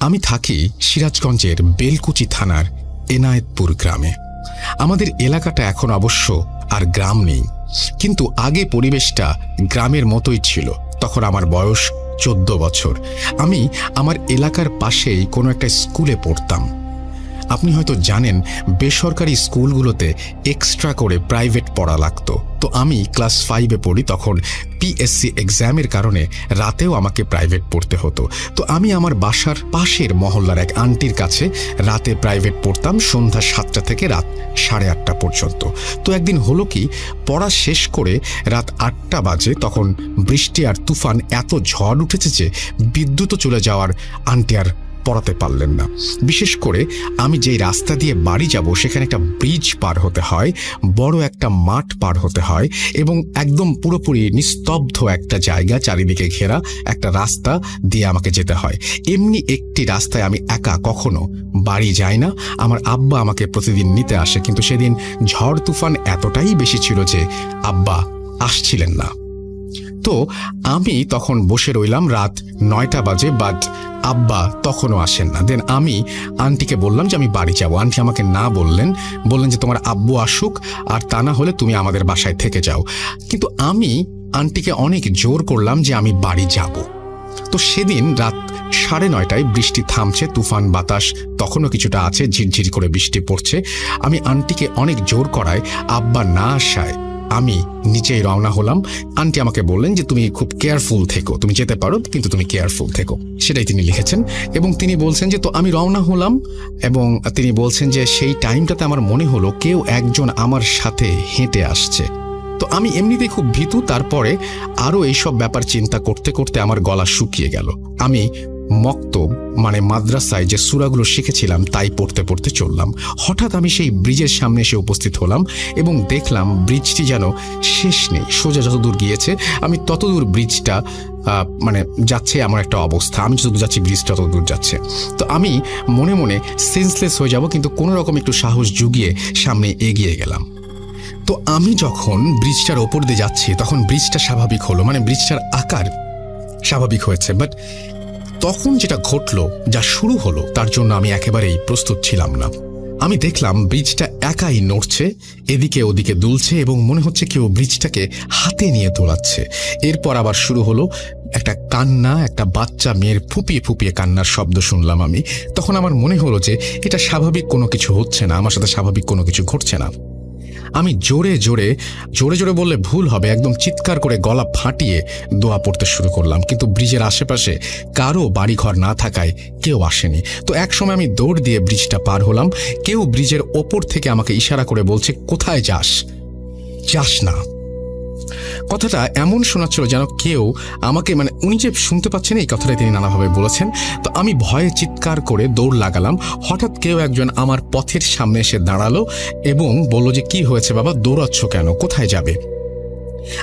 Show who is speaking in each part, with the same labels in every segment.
Speaker 1: আমি থাকি সিরাজগঞ্জের বেলকুচি থানার এনায়েতপুর গ্রামে। আমাদের এলাকাটা এখন অবশ্য আর গ্রাম নেই, কিন্তু আগে পরিবেশটা গ্রামের মতোই ছিল। তখন আমার বয়স 14 বছর। আমি আমার এলাকার পাশেই কোনো একটা স্কুলে পড়তাম। আপনি হয়তো জানেন, বেসরকারি স্কুলগুলোতে এক্সট্রা করে প্রাইভেট পড়া লাগতো। তো আমি ক্লাস 5-এ পড়ি, তখন পিএসসি এক্সামের কারণে রাতেও আমাকে প্রাইভেট পড়তে হতো। তো আমি আমার বাসার পাশের মহল্লার এক আন্টির কাছে রাতে প্রাইভেট পড়তাম, সন্ধ্যা 7টা থেকে রাত 8:30 পর্যন্ত। তো একদিন হলো কি, পড়া শেষ করে রাত 8টা বাজে, তখন বৃষ্টি আর তুফান, এত ঝড় উঠেছে যে বিদ্যুৎও চলে যাওয়ার আন্টি আর পড়াতে পারলেন না। বিশেষ করে আমি যেই রাস্তা দিয়ে বাড়ি যাব সেখানে একটা ব্রিজ পার হতে হয়, বড় একটা মাঠ পার হতে হয়, এবং একদম পুরোপুরি নিস্তব্ধ একটা জায়গা, চারিদিকে ঘেরা একটা রাস্তা দিয়ে আমাকে যেতে হয়। এমনি একটি রাস্তায় আমি একা কখনো বাড়ি যাই না। আমার আব্বা আমাকে প্রতিদিন নিতে আসে, কিন্তু সেদিন ঝড় তুফান এতটাই বেশি ছিল যে আব্বা আসছিলেন না। তো আমি তখন বসে রইলাম, রাত 9টা বাজে, বাট আব্বা তখনও আসেন না। দেন আমি আন্টিকে বললাম যে আমি বাড়ি যাব। আন্টি আমাকে না বললেন যে তোমার আব্বু আসুক, আর তা না হলে তুমি আমাদের বাসায় থেকে যাও। কিন্তু আমি আন্টিকে অনেক জোর করলাম যে আমি বাড়ি যাব। তো সেদিন রাত 9:30টায় বৃষ্টি থামছে, তুফান বাতাস তখনও কিছুটা আছে, ঝিরঝির করে বৃষ্টি পড়ছে। আমি আন্টিকে অনেক জোর করায় আব্বা না আসায় আমি নিচেই রওনা হলাম। আন্টি আমাকে বললেন যে তুমি খুব কেয়ারফুল থেকো, তুমি যেতে পারো, কিন্তু তুমি কেয়ারফুল থেকো, সেটাই তিনি লিখেছেন। এবং তিনি বলছেন যে তো আমি রওনা হলাম, এবং তিনি বলছেন যে সেই টাইমটাতে আমার মনে হলো কেউ একজন আমার সাথে হেঁটে আসছে। তো আমি এমনিতেই খুব ভীতু, তারপরে আরও এইসব ব্যাপার চিন্তা করতে করতে আমার গলা শুকিয়ে গেল। আমি মক্তব মানে মাদ্রাসায় যে সূরাগুলো শিখেছিলাম তাই পড়তে পড়তে চললাম। হঠাৎ আমি সেই ব্রিজের সামনে এসে উপস্থিত হলাম এবং দেখলাম ব্রিজটি যেন শেষ নেই, সোজা যতদূর গিয়েছে আমি ততদূর ব্রিজটা মানে যাচ্ছে আমার একটা অবস্থা। আমি যতদূর যাচ্ছি ব্রিজটা ততদূর যাচ্ছে। তো আমি মনে মনে সেন্সলেস হয়ে যাব, কিন্তু কোনো রকম একটু সাহস জুগিয়ে সামনে এগিয়ে গেলাম। তো আমি যখন ব্রিজটার ওপর দিয়ে যাচ্ছি তখন ব্রিজটা স্বাভাবিক হলো, মানে ব্রিজটার আকার স্বাভাবিক হয়েছে। বাট তখন যেটা ঘটলো, যা শুরু হলো, তার জন্য আমি একেবারেই প্রস্তুত ছিলাম না। আমি দেখলাম ব্রিজটা একাই নড়ছে, এদিকে ওদিকে দুলছে, এবং মনে হচ্ছে কেউ ব্রিজটাকে হাতে নিয়ে দোলাচ্ছে। এরপর আবার শুরু হলো একটা কান্না, একটা বাচ্চা মেয়ের ফুপিয়ে ফুপিয়ে কান্নার শব্দ শুনলাম আমি। তখন আমার মনে হলো যে এটা স্বাভাবিক কোনো কিছু হচ্ছে না, আমার সাথে স্বাভাবিক কোনো কিছু ঘটছে না। আমি জোরে জোরে বললে ভুল হবে, একদম চিৎকার করে গলা ফাটিয়ে দোয়া পড়তে শুরু করলাম। কিন্তু ব্রিজের আশেপাশে কারো বাড়িঘর না থাকায় কেউ আসেনি। তো এক সময় আমি দৌড় দিয়ে ব্রিজটা পার হলাম। কেউ ব্রিজের ওপর থেকে আমাকে ইশারা করে বলছে, কোথায় যাস, যাস না। কথাটা এমন শোনাচ্ছিল যেন কেউ আমাকে, মানে উনি যে শুনতে পাচ্ছেন এই কথাটা তিনি নানাভাবে বলেছেন। তো আমি ভয়ে চিৎকার করে দৌড় লাগালাম। হঠাৎ কেউ একজন আমার পথের সামনে এসে দাঁড়ালো এবং বলল যে কি হয়েছে বাবা, দৌড়াচ্ছ কেন, কোথায় যাবে?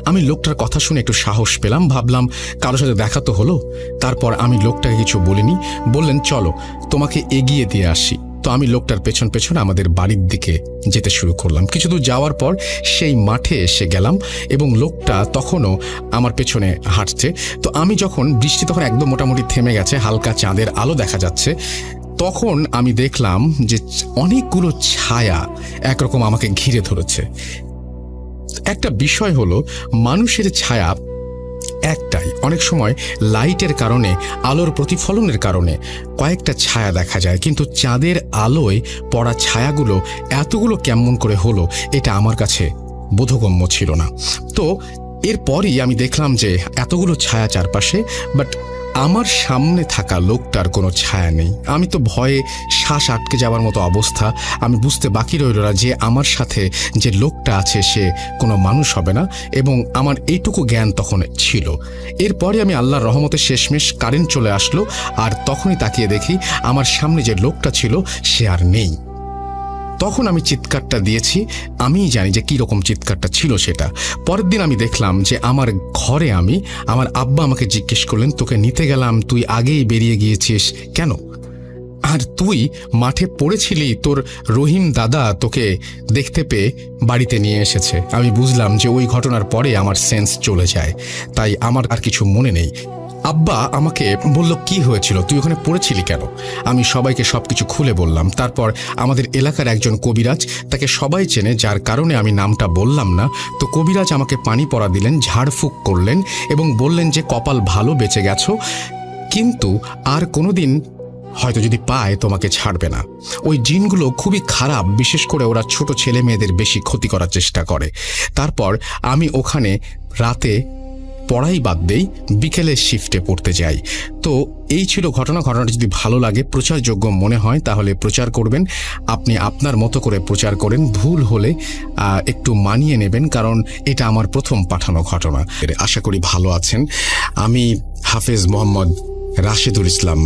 Speaker 1: আমি লোকটার কথা শুনে একটু সাহস পেলাম, ভাবলাম কারোর সাথে দেখা তো হলো। তারপর আমি লোকটাকে কিছু বলিনি, বললেন চলো তোমাকে এগিয়ে দিয়ে আসি। তো আমি লোকটার পেছন পেছন আমাদের বাড়ির দিকে যেতে শুরু করলাম। কিছু দূর যাওয়ার পর সেই মাঠে এসে গেলাম এবং লোকটা তখনও আমার পেছনে হাঁটছে। তো আমি যখন বৃষ্টি তখন একদম মোটামুটি থেমে গেছে, হালকা চাঁদের আলো দেখা যাচ্ছে, তখন আমি দেখলাম যে অনেকগুলো ছায়া একরকম আমাকে ঘিরে ধরেছে। একটা বিষয় হলো, মানুষের ছায়া একটাই, অনেক সময় লাইটের কারণে, আলোর প্রতিফলনের কারণে কয়েকটা ছায়া দেখা যায়, কিন্তু চাঁদের আলোয় পড়া ছায়াগুলো এতগুলো কেমন করে হলো এটা আমার কাছে বোধগম্য ছিল না। তো এরপরই আমি দেখলাম যে এতগুলো ছায়া চারপাশে, বাট আমার সামনে থাকা লোকটার কোনো ছায়া নেই। আমি তো ভয়ে শ্বাস আটকে যাওয়ার মতো অবস্থা। আমি বুঝতে বাকি রইল না যে আমার সাথে যে লোকটা আছে সে কোনো মানুষ হবে না, এবং আমার এইটুকু জ্ঞান তখন ছিল। এরপরে আমি আল্লাহর রহমতে শেষমেশ কারেন্ট চলে আসলো, আর তখনই তাকিয়ে দেখি আমার সামনে যে লোকটা ছিল সে আর নেই। তখন আমি চিৎকারটা দিয়েছি, আমিই জানি যে কীরকম চিৎকারটা ছিল সেটা। পরের দিন আমি দেখলাম যে আমার ঘরে আমার আব্বা আমাকে জিজ্ঞেস করলেন, তোকে নিতে গেলাম, তুই আগেই বেরিয়ে গিয়েছিস কেন? আর তুই মাঠে পড়েছিলি, তোর রহিম দাদা তোকে দেখতে পেয়ে বাড়িতে নিয়ে এসেছে। আমি বুঝলাম যে ওই ঘটনার পরে আমার সেন্স চলে যায়, তাই আমার আর কিছু মনে নেই। আব্বা আমাকে বলল, কি হয়েছিল, তুই ওখানে পড়েছিলি কেন? আমি সবাইকে সবকিছু খুলে বললাম। তারপর আমাদের এলাকার একজন কবিরাজ, তাকে সবাই চেনে, যার কারণে আমি নামটা বললাম না, তো কবিরাজ আমাকে পানি পড়া দিলেন, ঝাড়ফুঁক করলেন এবং বললেন যে কপাল ভালো, বেঁচে গেছো, কিন্তু আর কোনোদিন হয়তো যদি পায় তোমাকে ছাড়বে না। ওই জিনগুলো খুবই খারাপ, বিশেষ করে ওরা ছোট ছেলে মেয়েদের বেশি ক্ষতি করার চেষ্টা করে। তারপর আমি ওখানে রাতে পড়াই বাদ দেই, বিকেলের শিফটে পড়তে যাই। তো এই ছিল ঘটনাটা যদি ভালো লাগে, প্রচারযোগ্য মনে হয় তাহলে প্রচার করবেন। আপনি আপনার মতো করে প্রচার করেন, ভুল হলে একটু মানিয়ে নেবেন, কারণ এটা আমার প্রথম পাঠানো ঘটনা। আশা করি ভালো আছেন। আমি হাফেজ মোহাম্মদ রাশেদুল ইসলাম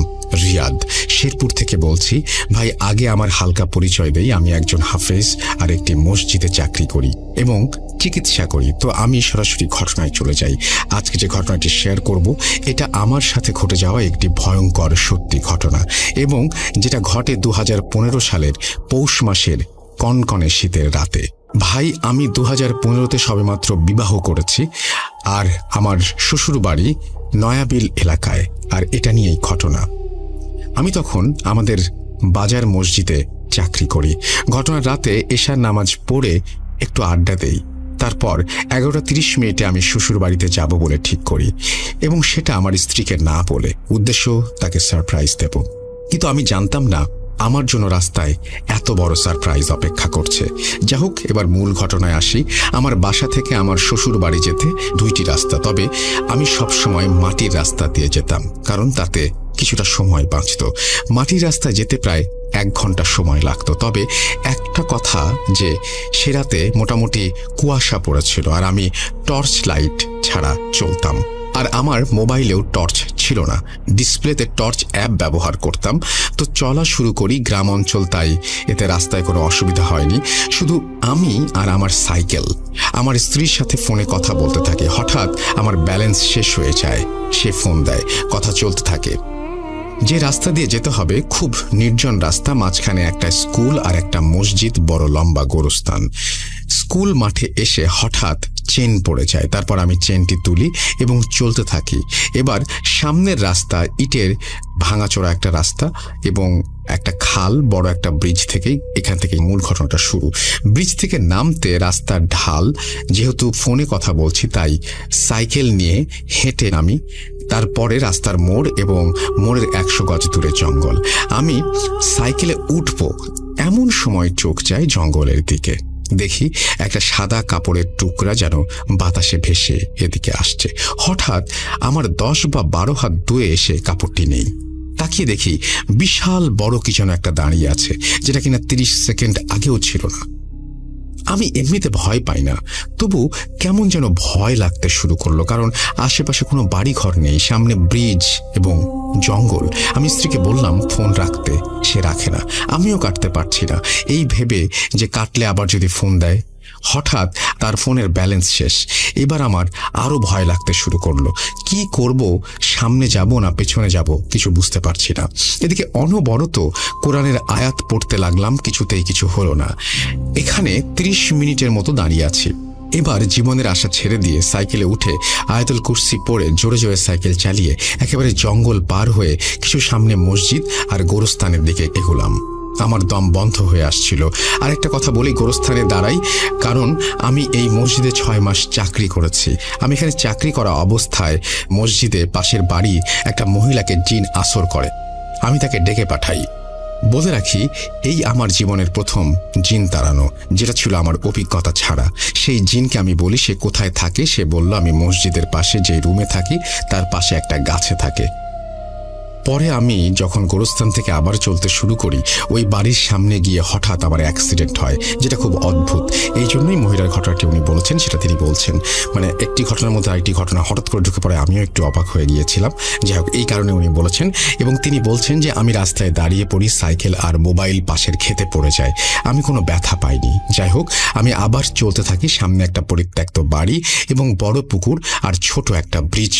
Speaker 1: রিয়াদ, শেরপুর থেকে বলছি। ভাই, আগে আমার হালকা পরিচয় দেই। আমি একজন হাফেজ আর একটি মসজিদে চাকরি করি এবং চিকিৎসা করি। তো আমি সরাসরি ঘটনায় চলে যাই। আজকে যে ঘটনাটি শেয়ার করব, এটা আমার সাথে ঘটে যাওয়া একটি ভয়ঙ্কর সত্যি ঘটনা, এবং যেটা ঘটে 2015 সালের পৌষ মাসের কনকনে শীতের রাতে। ভাই, আমি 2015-তে সবেমাত্র বিবাহ করেছি, আর আমার শ্বশুর বাড়ি নয়াবিল এলাকায়, আর এটা নিয়েই ঘটনা। আমি তখন আমাদের বাজার মসজিদে চাকরি করি। ঘটনার রাতে এশার নামাজ পড়ে একটু আড্ডা দেই। তারপর 11:30 আমি শ্বশুর বাড়িতে যাব বলে ঠিক করি, এবং সেটা আমার স্ত্রীকে না বলে, উদ্দেশ্য তাকে সারপ্রাইজ দেব। কিন্তু আমি জানতাম না আমার জন্য রাস্তায় এত বড় সারপ্রাইজ অপেক্ষা করছে। যা হোক, এবার মূল ঘটনায় আসি। আমার বাসা থেকে আমার শ্বশুর বাড়ি যেতে 2টি রাস্তা, তবে আমি সবসময় মাটির রাস্তা দিয়ে যেতাম, কারণ তাতে কিছুটা সময় বাঁচত। মাটির রাস্তায় যেতে প্রায় 1 ঘন্টা সময় লাগতো। তবে একটা কথা, যে সে রাতে মোটামুটি কুয়াশা পড়েছিল, আর আমি টর্চ লাইট ছাড়া চলতাম, আর আমার মোবাইলেও টর্চ ছিল না, ডিসপ্লেতে টর্চ অ্যাপ ব্যবহার করতাম। তো চলা শুরু করি গ্রাম অঞ্চল, তাই এতে রাস্তায় কোনো অসুবিধা হয়নি। শুধু আমি আর আমার সাইকেল। আমার স্ত্রীর সাথে ফোনে কথা বলতে থাকে। হঠাৎ আমার ব্যালেন্স শেষ হয়ে যায়। সে ফোন দেয়, কথা চলতে থাকে। যে রাস্তা দিয়ে যেতে হবে খুব নির্জন রাস্তা, মাঝখানে একটা স্কুল আর একটা মসজিদ, বড় লম্বা গোরস্থান। স্কুল মাঠে এসে হঠাৎ চেন পড়ে যায়। তারপর আমি চেনটি তুলি এবং চলতে থাকি। এবার সামনের রাস্তা ইটের ভাঙাচোরা একটা রাস্তা এবং একটা খাল, বড় একটা ব্রিজ থেকেই, এখান থেকেই মূল ঘটনাটা শুরু। ব্রিজ থেকে নামতে রাস্তার ঢাল, যেহেতু ফোনে কথা বলছি তাই সাইকেল নিয়ে হেঁটে নামি। তারপরে রাস্তার মোড়, এবং মোড়ের 100 গজ দূরে জঙ্গল। আমি সাইকেলে উঠব, এমন সময় চোখ যায় জঙ্গলের দিকে। দেখি একটা সাদা কাপড়ের টুকরা যেন বাতাসে ভেসে এদিকে আসছে। হঠাৎ আমার 10 বা 12 হাত দূরে এসে কাপড়টি নেই। তাকিয়ে দেখি বিশাল বড় কি যেন একটা দাঁড়িয়ে আছে, যেটা কিনা 30 সেকেন্ড আগেও ছিল না। আমি এমনিতে ভয় পাই না, তবু কেমন যেন ভয় লাগতে শুরু করলো, কারণ আশেপাশে কোনো বাড়ি ঘর নেই, সামনে ব্রিজ এবং জঙ্গল। আমি স্ত্রীকে বললাম ফোন রাখতে, সে রাখে না। আমিও কাটতে পারছি না, এই ভেবে যে কাটলে আবার যদি ফোন দেয়। হঠাৎ তার ফোনের ব্যালেন্স শেষ। এবার আমার আরো ভয় লাগতে শুরু করলো। কি করব, সামনে যাব না পেছনে যাব, কিছু বুঝতে পারছি না। এদিকে অনবরত কোরআনের আয়াত পড়তে লাগলাম, কিছুতেই কিছু হলো না। এখানে 30 মিনিটের মতো দাঁড়িয়ে আছি। এবার জীবনের আশা ছেড়ে দিয়ে সাইকেলে উঠে আয়াতুল কুরসি পড়ে জোরে জোরে সাইকেল চালিয়ে একেবারে জঙ্গল পার হয়ে কিছু সামনে মসজিদ আর গোরস্থানের দিকে এগোলাম। আমার দম বন্ধ হয়ে আসছিল। আর একটা কথা বলি, গোরস্থানে দাঁড়াই কারণ আমি এই মসজিদে 6 মাস চাকরি করেছি। আমি এখানে চাকরি করা অবস্থায় মসজিদে পাশের বাড়ি একটা মহিলাকে জিন আসর করে। আমি তাকে ডেকে পাঠাই। বলে রাখি, এই আমার জীবনের প্রথম জিন তাড়ানো, যেটা ছিল আমার অভিজ্ঞতা ছাড়া। সেই জিনকে আমি বলি সে কোথায় থাকে। সে বলল আমি মসজিদের পাশে যে রুমে থাকি তার পাশে একটা গাছে থাকে। পরে আমি যখন গোরস্থান থেকে আবার চলতে শুরু করি, ওই বাড়ির সামনে গিয়ে হঠাৎ আমার অ্যাক্সিডেন্ট হয়, যেটা খুব অদ্ভুত। এই জন্যই মহিলার ঘটনাটি উনি বলেছেন, সেটা তিনি বলছেন। মানে একটি ঘটনার মধ্যে আরেকটি ঘটনা হঠাৎ করে ঢুকে পড়ে আমিও একটু অবাক হয়ে গিয়েছিলাম। যাই হোক, এই কারণে উনি বলেছেন। এবং তিনি বলছেন যে আমি রাস্তায় দাঁড়িয়ে পড়ি, সাইকেল আর মোবাইল পাশের খেতে পড়ে যায়, আমি কোনো ব্যথা পাইনি। যাই হোক, আমি আবার চলতে থাকি। সামনে একটা পরিত্যক্ত বাড়ি এবং বড় পুকুর আর ছোট একটা ব্রিজ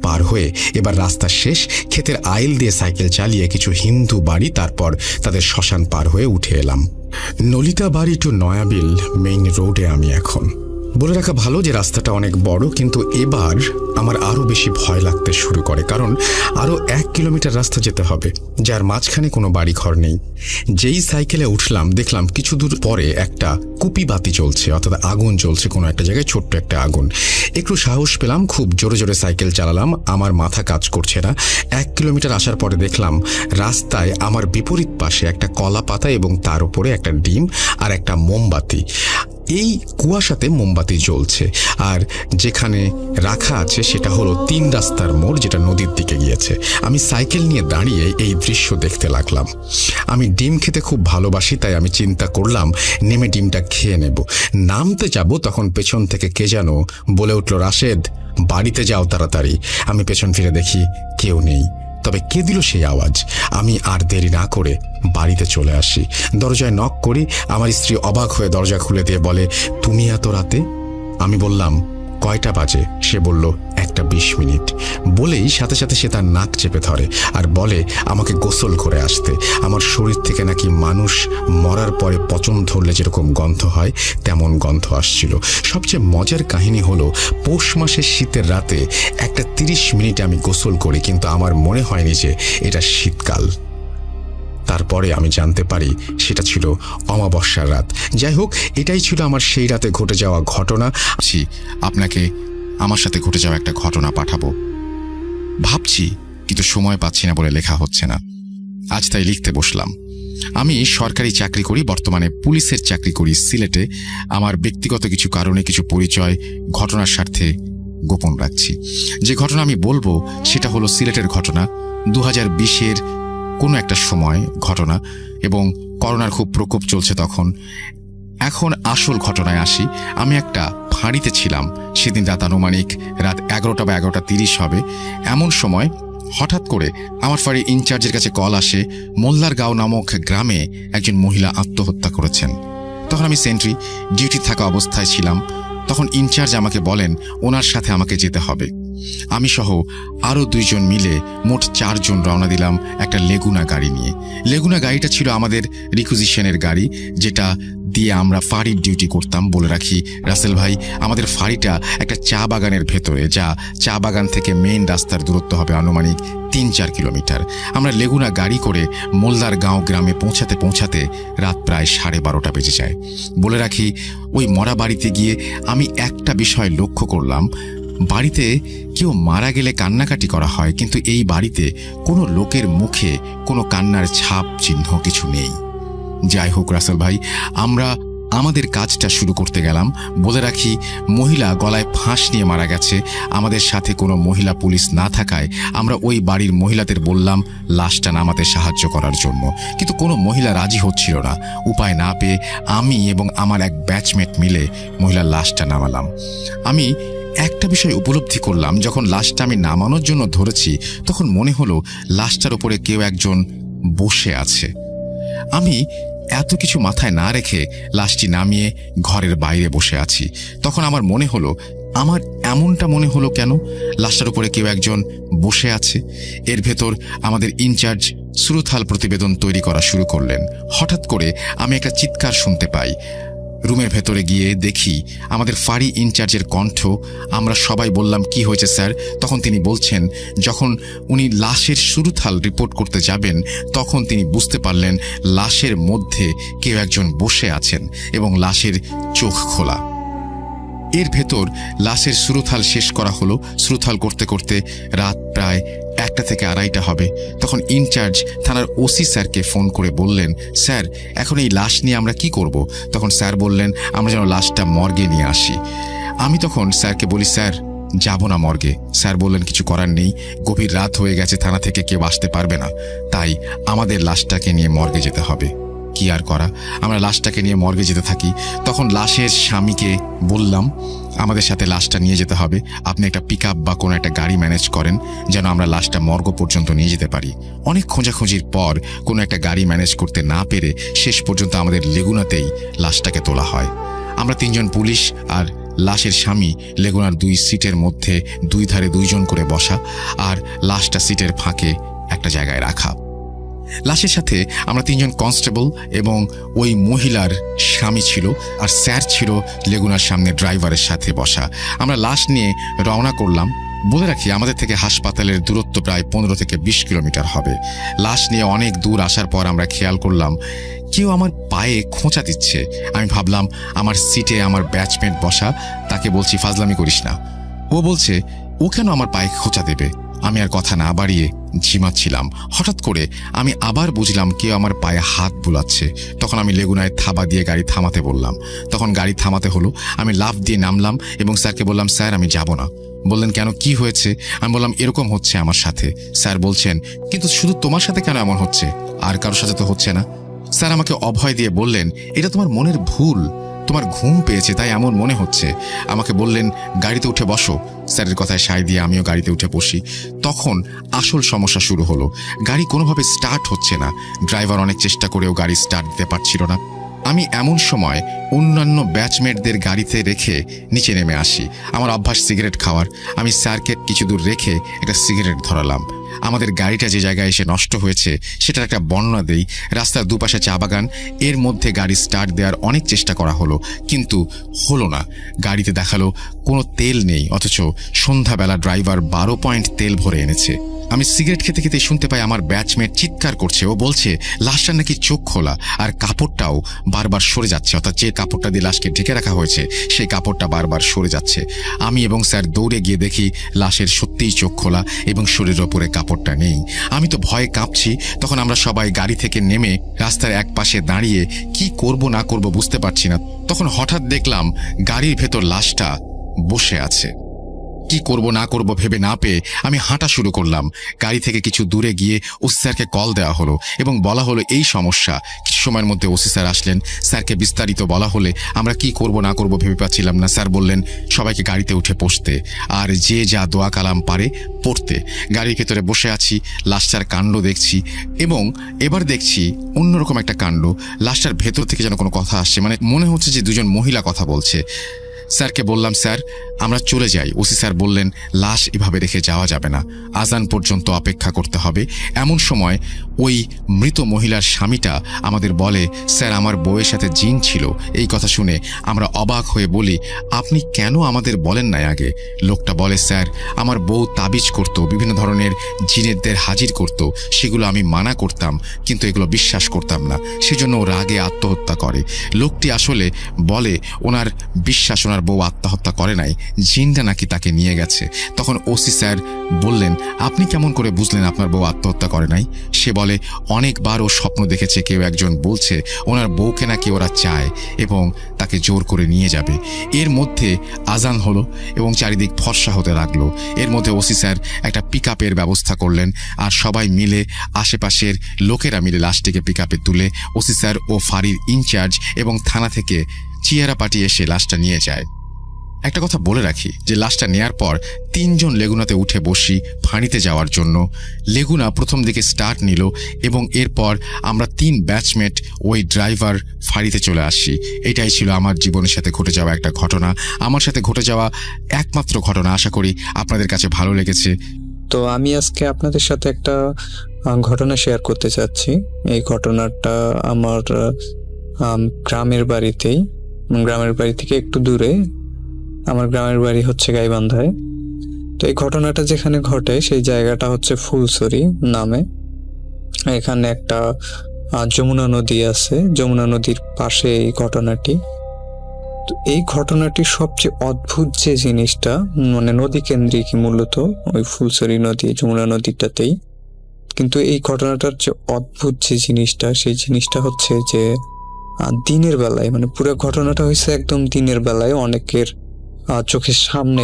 Speaker 1: পার হয়ে এবার রাস্তা শেষ। ক্ষেতের আইল দিয়ে সাইকেল চালিয়ে কিছু হিন্দু বাড়ি, তারপর তাদের শ্মশান পার হয়ে উঠে এলাম। নলিতা বাড়ি টু নয়াবিল মেইন রোডে আমি এখন। বলে রাখা ভালো যে রাস্তাটা অনেক বড়, কিন্তু এবার আমার আরও বেশি ভয় লাগতে শুরু করে, কারণ আরও 1 কিলোমিটার রাস্তা যেতে হবে, যার মাঝখানে কোনো বাড়ি ঘর নেই। যেই সাইকেলে উঠলাম দেখলাম কিছু দূর পরে একটা কুপি বাতি জ্বলছে, অর্থাৎ আগুন জ্বলছে কোনো একটা জায়গায়, ছোট্ট একটা আগুন। একটু সাহস পেলাম, খুব জোরে জোরে সাইকেল চালালাম, আমার মাথা কাজ করছে না। 1 কিলোমিটার আসার পরে দেখলাম রাস্তায় আমার বিপরীত পাশে একটা কলা পাতা এবং তার উপরে একটা ডিম আর একটা মোমবাতি। এই কুয়াশাতে মোমবাতি জ্বলছে, আর যেখানে রাখা আছে সেটা হলো 3 রাস্তার মোড়, যেটা নদীর দিকে গিয়েছে। আমি সাইকেল নিয়ে দাঁড়িয়ে এই দৃশ্য দেখতে লাগলাম। আমি ডিম খেতে খুব ভালোবাসি, তাই আমি চিন্তা করলাম নেমে ডিমটা খেয়ে নেব। নামতে যাব তখন পেছন থেকে কে যেন বলে উঠল, রাশেদ, বাড়িতে যাও তাড়াতাড়ি। আমি পেছন ফিরে দেখি কেউ নেই, তবে কে দিল সেই আওয়াজ? আমি আর দেরি না করে বাড়িতে চলে আসি। দরজায় নক করি, আমার স্ত্রী অবাক হয়ে দরজা খুলে দিয়ে বলে, তুমি এত রাতে? আমি বললাম, কয়টা বাজে? সে বলল, 1:20। বলেই সাথে সাথে সে তার নাক চেপে ধরে আর বলে আমাকে গোসল করে আসতে। আমার শরীর থেকে নাকি মানুষ মরার পরে পচন ধরলে যেরকম গন্ধ হয় তেমন গন্ধ আসছিল। সবচেয়ে মজার কাহিনী হলো, পৌষ মাসের শীতের রাতে 1:30 মিনিটে আমি গোসল করি, কিন্তু আমার মনে হয়নি যে এটা শীতকাল। তারপরে আমি জানতে পারি সেটা ছিল অমাবস্যার রাত। যাই হোক, এটাই ছিল আমার সেই রাতে ঘটে যাওয়া ঘটনা। আপনাকে আমার সাথে ঘটে যাওয়া একটা ঘটনা পাঠাবো ভাবছি, কিন্তু সময় পাচ্ছি না বলে লেখা হচ্ছে না। আজ তাই লিখতে বসলাম। আমি সরকারি চাকরি করি, বর্তমানে পুলিশের চাকরি করি সিলেটে। আমার ব্যক্তিগত কিছু কারণে কিছু পরিচয় ঘটনার স্বার্থে গোপন রাখছি। যে ঘটনা আমি বলবো সেটা হলো সিলেটের ঘটনা, 2020-এর কোনো একটা সময় ঘটনা, এবং করোনার খুব প্রকোপ চলছে তখন। এখন আসল ঘটনায় আসি। আমি একটা ফাঁড়িতে ছিলাম সেদিন, রাত আনুমানিক রাত 11টা বা 11:30 হবে। এমন সময় হঠাৎ করে আমার ফাঁড়ির ইনচার্জের কাছে কল আসে, মোল্লারগাঁও নামক গ্রামে একজন মহিলা আত্মহত্যা করেছেন। তখন আমি সেন্ট্রি ডিউটি থাকা অবস্থায় ছিলাম। তখন ইনচার্জ আমাকে বলেন ওনার সাথে আমাকে যেতে হবে। আমি সহ আরও 2 জন মিলে মোট 4 জন রওনা দিলাম একটা লেগুনা গাড়ি নিয়ে। লেগুনা গাড়িটা ছিল আমাদের রিকুইজিশনের গাড়ি, যেটা দিয়ে আমরা ফাঁড়ির ডিউটি করতাম। বলে রাখি রাসেল ভাই, আমাদের ফাঁড়িটা একটা চা বাগানের ভেতরে, যা চা বাগান থেকে মেইন রাস্তার দূরত্ব হবে আনুমানিক 3-4 কিলোমিটার। আমরা লেগুনা গাড়ি করে মোল্লারগাঁও গ্রামে পৌঁছাতে পৌঁছাতে রাত প্রায় 12:30 বেজে যায়। বলে রাখি, ওই মরা বাড়িতে গিয়ে আমি একটা বিষয় লক্ষ্য করলাম, বাড়িতে কেউ মারা গেলে কান্নাকাটি করা হয়, কিন্তু এই বাড়িতে কোনো লোকের মুখে কোনো কান্নার ছাপ চিহ্ন কিছু নেই। যাই হোক রাসেল ভাই, আমরা আমাদের কাজটা শুরু করতে গেলাম। বলে রাখি, মহিলা গলায় ফাঁস নিয়ে মারা গেছে। আমাদের সাথে কোনো মহিলা পুলিশ না থাকায় আমরা ওই বাড়ির মহিলাদের বললাম লাশটা নামাতে সাহায্য করার জন্য, কিন্তু কোনো মহিলা রাজি হচ্ছিল না। উপায় না পেয়ে আমি এবং আমার এক ব্যাচমেট মিলে মহিলার লাশটা নামালাম। আমি একটা বিষয় উপলব্ধি করলাম, যখন লাশটা আমি নামানোর জন্য ধরেছি তখন মনে হলো লাশটার উপরে কেউ একজন বসে আছে। আমি এত কিছু মাথায় না রেখে লাশটি নামিয়ে ঘরের বাইরে বসে আছি। তখন আমার মনে হলো, আমার এমনটা মনে হলো কেন? লাশটার উপরে কেউ একজন বসে আছে। এর ভেতর আমাদের ইনচার্জ শ্রুথাল প্রতিবেদন তৈরি করা শুরু করলেন। হঠাৎ করে আমি একটা চিৎকার শুনতে পাই। রুমের ভেতরে গিয়ে দেখি আমাদের ফাঁড়ি ইনচার্জের কণ্ঠ। আমরা সবাই বললাম, কি হয়েছে স্যার? তখন তিনি বলছেন, যখন উনি লাশের সুরুথাল রিপোর্ট করতে যাবেন তখন তিনি বুঝতে পারলেন লাশের মধ্যে কেউ একজন বসে আছেন এবং লাশের চোখ খোলা। এর ভেতর লাশের সুরুথাল শেষ করা হলো। সুরুথাল করতে করতে রাত প্রায় 1টা থেকে 2:30 হবে। তখন ইনচার্জ থানার ওসি স্যারকে ফোন করে বললেন, স্যার এখন এই লাশ নিয়ে আমরা কি করব? তখন স্যার বললেন, আমরা যেন লাশটা মর্গে নিয়ে আসি। আমি তখন স্যারকে বলি, স্যার যাব না মর্গে। স্যার বললেন, কিছু করার নেই, গভীর রাত হয়ে গেছে, থানা থেকে কেউ আসতে পারবে না, তাই আমাদের লাশটাকে নিয়ে মর্গে যেতে হবে। কি আর করা, আমরা লাশটাকে নিয়ে মর্গে যেতে থাকি। তখন লাশের স্বামীকে বললাম, আমাদের সাথে লাশটা নিয়ে যেতে হবে, আপনি একটা পিকআপ বা কোনো একটা গাড়ি ম্যানেজ করেন যেন আমরা লাশটা মর্গ পর্যন্ত নিয়ে যেতে পারি। অনেক খোঁজাখুঁজির পর কোনো একটা গাড়ি ম্যানেজ করতে না পেরে শেষ পর্যন্ত আমাদের লেগুনাতেই লাশটাকে তোলা হয়। আমরা 3 জন পুলিশ আর লাশের স্বামী লেগুনার 2 সিটের মধ্যে 2 ধারে 2 জন করে বসা, আর লাশটা সিটের ফাঁকে একটা জায়গায় রাখা। লাশের সাথে আমরা 3জন কনস্টেবল এবং ওই মহিলার স্বামী ছিল, আর স্যার ছিল লেগুনার সামনে ড্রাইভারের সাথে বসা। আমরা লাশ নিয়ে রওনা করলাম। বলে রাখি, আমাদের থেকে হাসপাতালের দূরত্ব প্রায় 15 থেকে 20 কিলোমিটার হবে। লাশ নিয়ে অনেক দূর আসার পর আমরা খেয়াল করলাম কেউ আমার পায়ে খোঁচা দিচ্ছে। আমি ভাবলাম আমার সিটে আমার ব্যাচমেট বসা, তাকে বলছি ফাজলামি করিস না। ও বলছে ও কেন আমার পায়ে খোঁচা দেবে। আমি আর কথা না বাড়িয়ে ঝিমাচ্ছিলাম। হঠাৎ করে আমি আবার বুঝলাম কেউ আমার পায়ে হাত বুলাচ্ছে। তখন আমি লেগুনায় থাবা দিয়ে গাড়ি থামাতে বললাম। তখন গাড়ি থামাতে হলো। আমি লাফ দিয়ে নামলাম এবং স্যারকে বললাম, স্যার আমি যাব না। বললেন কেন, কি হয়েছে? আমি বললাম এরকম হচ্ছে আমার সাথে। স্যার বলছেন কিন্তু শুধু তোমার সাথে কেন এমন হচ্ছে, আর কারোর সাথে তো হচ্ছে না। স্যার আমাকে অভয় দিয়ে বললেন এটা তোমার মনের ভুল, তোমার ঘুম পেয়েছে তাই এমন মনে হচ্ছে। আমাকে বললেন গাড়িতে উঠে বসো। স্যারের কথায় সায় দিয়ে আমিও গাড়িতে উঠে বসি। তখন আসল সমস্যা শুরু হলো। গাড়ি কোনোভাবে স্টার্ট হচ্ছে না। ড্রাইভার অনেক চেষ্টা করেও গাড়ি স্টার্ট দিতে পারছিল না। আমি এমন সময় অন্যান্য ব্যাচমেটদের গাড়িতে রেখে নিচে নেমে আসি। আমার অভ্যাস সিগারেট খাওয়ার। আমি স্যারকে কিছু দূর রেখে একটা সিগারেট ধরালাম। আমাদের গাড়িটা যে জায়গায় এসে নষ্ট হয়েছে সেটার একটা বর্ণনা দেই। রাস্তার দুপাশে চা বাগান, এর মধ্যে গাড়ি স্টার্ট দেওয়ার অনেক চেষ্টা করা হলো, কিন্তু হলো না। গাড়িতে দেখালো কোনো তেল নেই, অথচ সন্ধ্যাবেলা ড্রাইভার 12 পয়েন্ট তেল ভরে এনেছে। আমি সিগারেট খেতে খেতে শুনতে পাই আমার ব্যাচমেট চিৎকার করছে। ও বলছে লাশটার নাকি চোখ খোলা, আর কাপড়টাও বারবার সরে যাচ্ছে, অর্থাৎ যে কাপড়টা দিয়ে লাশকে ঢেকে রাখা হয়েছে সেই কাপড়টা বারবার সরে যাচ্ছে। আমি এবং স্যার দৌড়ে গিয়ে দেখি লাশের সত্যিই চোখ খোলা এবং শরীরের ওপরে কাপড়টা নেই। আমি তো ভয়ে কাঁপছি। তখন আমরা সবাই গাড়ি থেকে নেমে রাস্তার এক পাশে দাঁড়িয়ে কি করব না করব বুঝতে পারছি না। তখন হঠাৎ দেখলাম গাড়ির ভেতর লাশটা বসে আছে। কি করব না করব ভেবে না পেয়ে আমি হাঁটা শুরু করলাম। গাড়ি থেকে কিছু দূরে গিয়ে ওসি স্যারকে কল দেওয়া হলো এবং বলা হলো এই সমস্যা। কিছু সময়ের মধ্যে ওসি স্যার আসলেন। স্যারকে বিস্তারিত বলা হলে আমরা কি করব না করব ভেবে পাচ্ছিলাম না। স্যার বললেন সবাইকে গাড়িতে উঠে বসতে, আর যে যা দোয়া কালাম পারে পড়তে। গাড়ির ভেতরে বসে আছি, লাশটার কাণ্ড দেখছি, এবং এবার দেখছি অন্যরকম একটা কাণ্ড। লাশটার ভেতর থেকে যেন কোনো কথা আসছে, মানে মনে হচ্ছে যে দুজন মহিলা কথা বলছে। স্যারকে বললাম স্যার আমরা চলে যাই। ওসি স্যার বললেন লাশ এভাবে রেখে যাওয়া যাবে না, আজান পর্যন্ত অপেক্ষা করতে হবে। এমন সময় ওই মৃত মহিলার স্বামীটা আমাদের বলে স্যার আমার বউয়ের সাথে জিন ছিল। এই কথা শুনে আমরা অবাক হয়ে বলি আপনি কেন আমাদের বলেন নাই আগে? লোকটা বলে স্যার আমার বউ তাবিজ করত, বিভিন্ন ধরনের জিনেরদের হাজির করত, সেগুলো আমি মানা করতাম কিন্তু এগুলো বিশ্বাস করতাম না, সেজন্য ও রাগে আত্মহত্যা করে। লোকটি আসলে বলে ওনার বিশ্বাস ওনার বউ আত্মহত্যা করে নাই, জিনটা নাকি তাকে নিয়ে গেছে। তখন ওসি স্যার বললেন আপনি কেমন করে বুঝলেন আপনার বউ আত্মহত্যা করে নাই? সে বলে অনেকবার ও স্বপ্ন দেখেছে কেউ একজন বলছে ওনার বউকে নাকি ওরা চায় এবং তাকে জোর করে নিয়ে যাবে। এর মধ্যে আজান হলো এবং চারিদিক ফর্সা হতে লাগলো। এর মধ্যে ওসি স্যার একটা পিকআপের ব্যবস্থা করলেন, আর সবাই মিলে আশেপাশের লোকেরা মিলে লাশটিকে পিকআপে তুলে ওসি স্যার ও ফাঁড়ির ইনচার্জ এবং থানা থেকে চিয়ারা পার্টি এসে লাশটা নিয়ে যায়। একটা কথা বলে রাখি যে লাশটা নেয়ার পর 3 জন লেগুনাতে উঠে বসি ফাঁড়িতে যাওয়ার জন্য। লেগুনা প্রথম দিকে স্টার্ট নিল এবং এরপর আমরা 3 ব্যাচমেট ওই ড্রাইভার ফাঁড়িতে চলে আসি। এটাই ছিল আমার জীবনের সাথে ঘটে যাওয়া একটা ঘটনা, আমার সাথে ঘটে যাওয়া একমাত্র ঘটনা। আশা করি আপনাদের কাছে ভালো লেগেছে।
Speaker 2: তো আমি আজকে আপনাদের সাথে একটা ঘটনা শেয়ার করতে চাচ্ছি। এই ঘটনাটা আমার গ্রামের বাড়িতেই, গ্রামের বাড়ি থেকে একটু দূরে। আমার গ্রামের বাড়ি হচ্ছে গাইবান্ধায়। তো এই ঘটনাটা যেখানে ঘটে সেই জায়গাটা হচ্ছে ফুলছড়ি নামে। এখানে একটা যমুনা নদী আছে, যমুনা নদীর পাশে এই ঘটনাটি। তো এই ঘটনাটির সবচেয়ে অদ্ভুত যে জিনিসটা, মানে নদী কেন্দ্রিক মূলত ওই ফুলছড়ি নদী যমুনা নদীটাতেই, কিন্তু এই ঘটনাটার যে অদ্ভুত যে জিনিসটা সেই জিনিসটা হচ্ছে যে দিনের বেলায়, মানে পুরো ঘটনাটা হয়েছে একদম দিনের বেলায়, অনেকের চোখের সামনে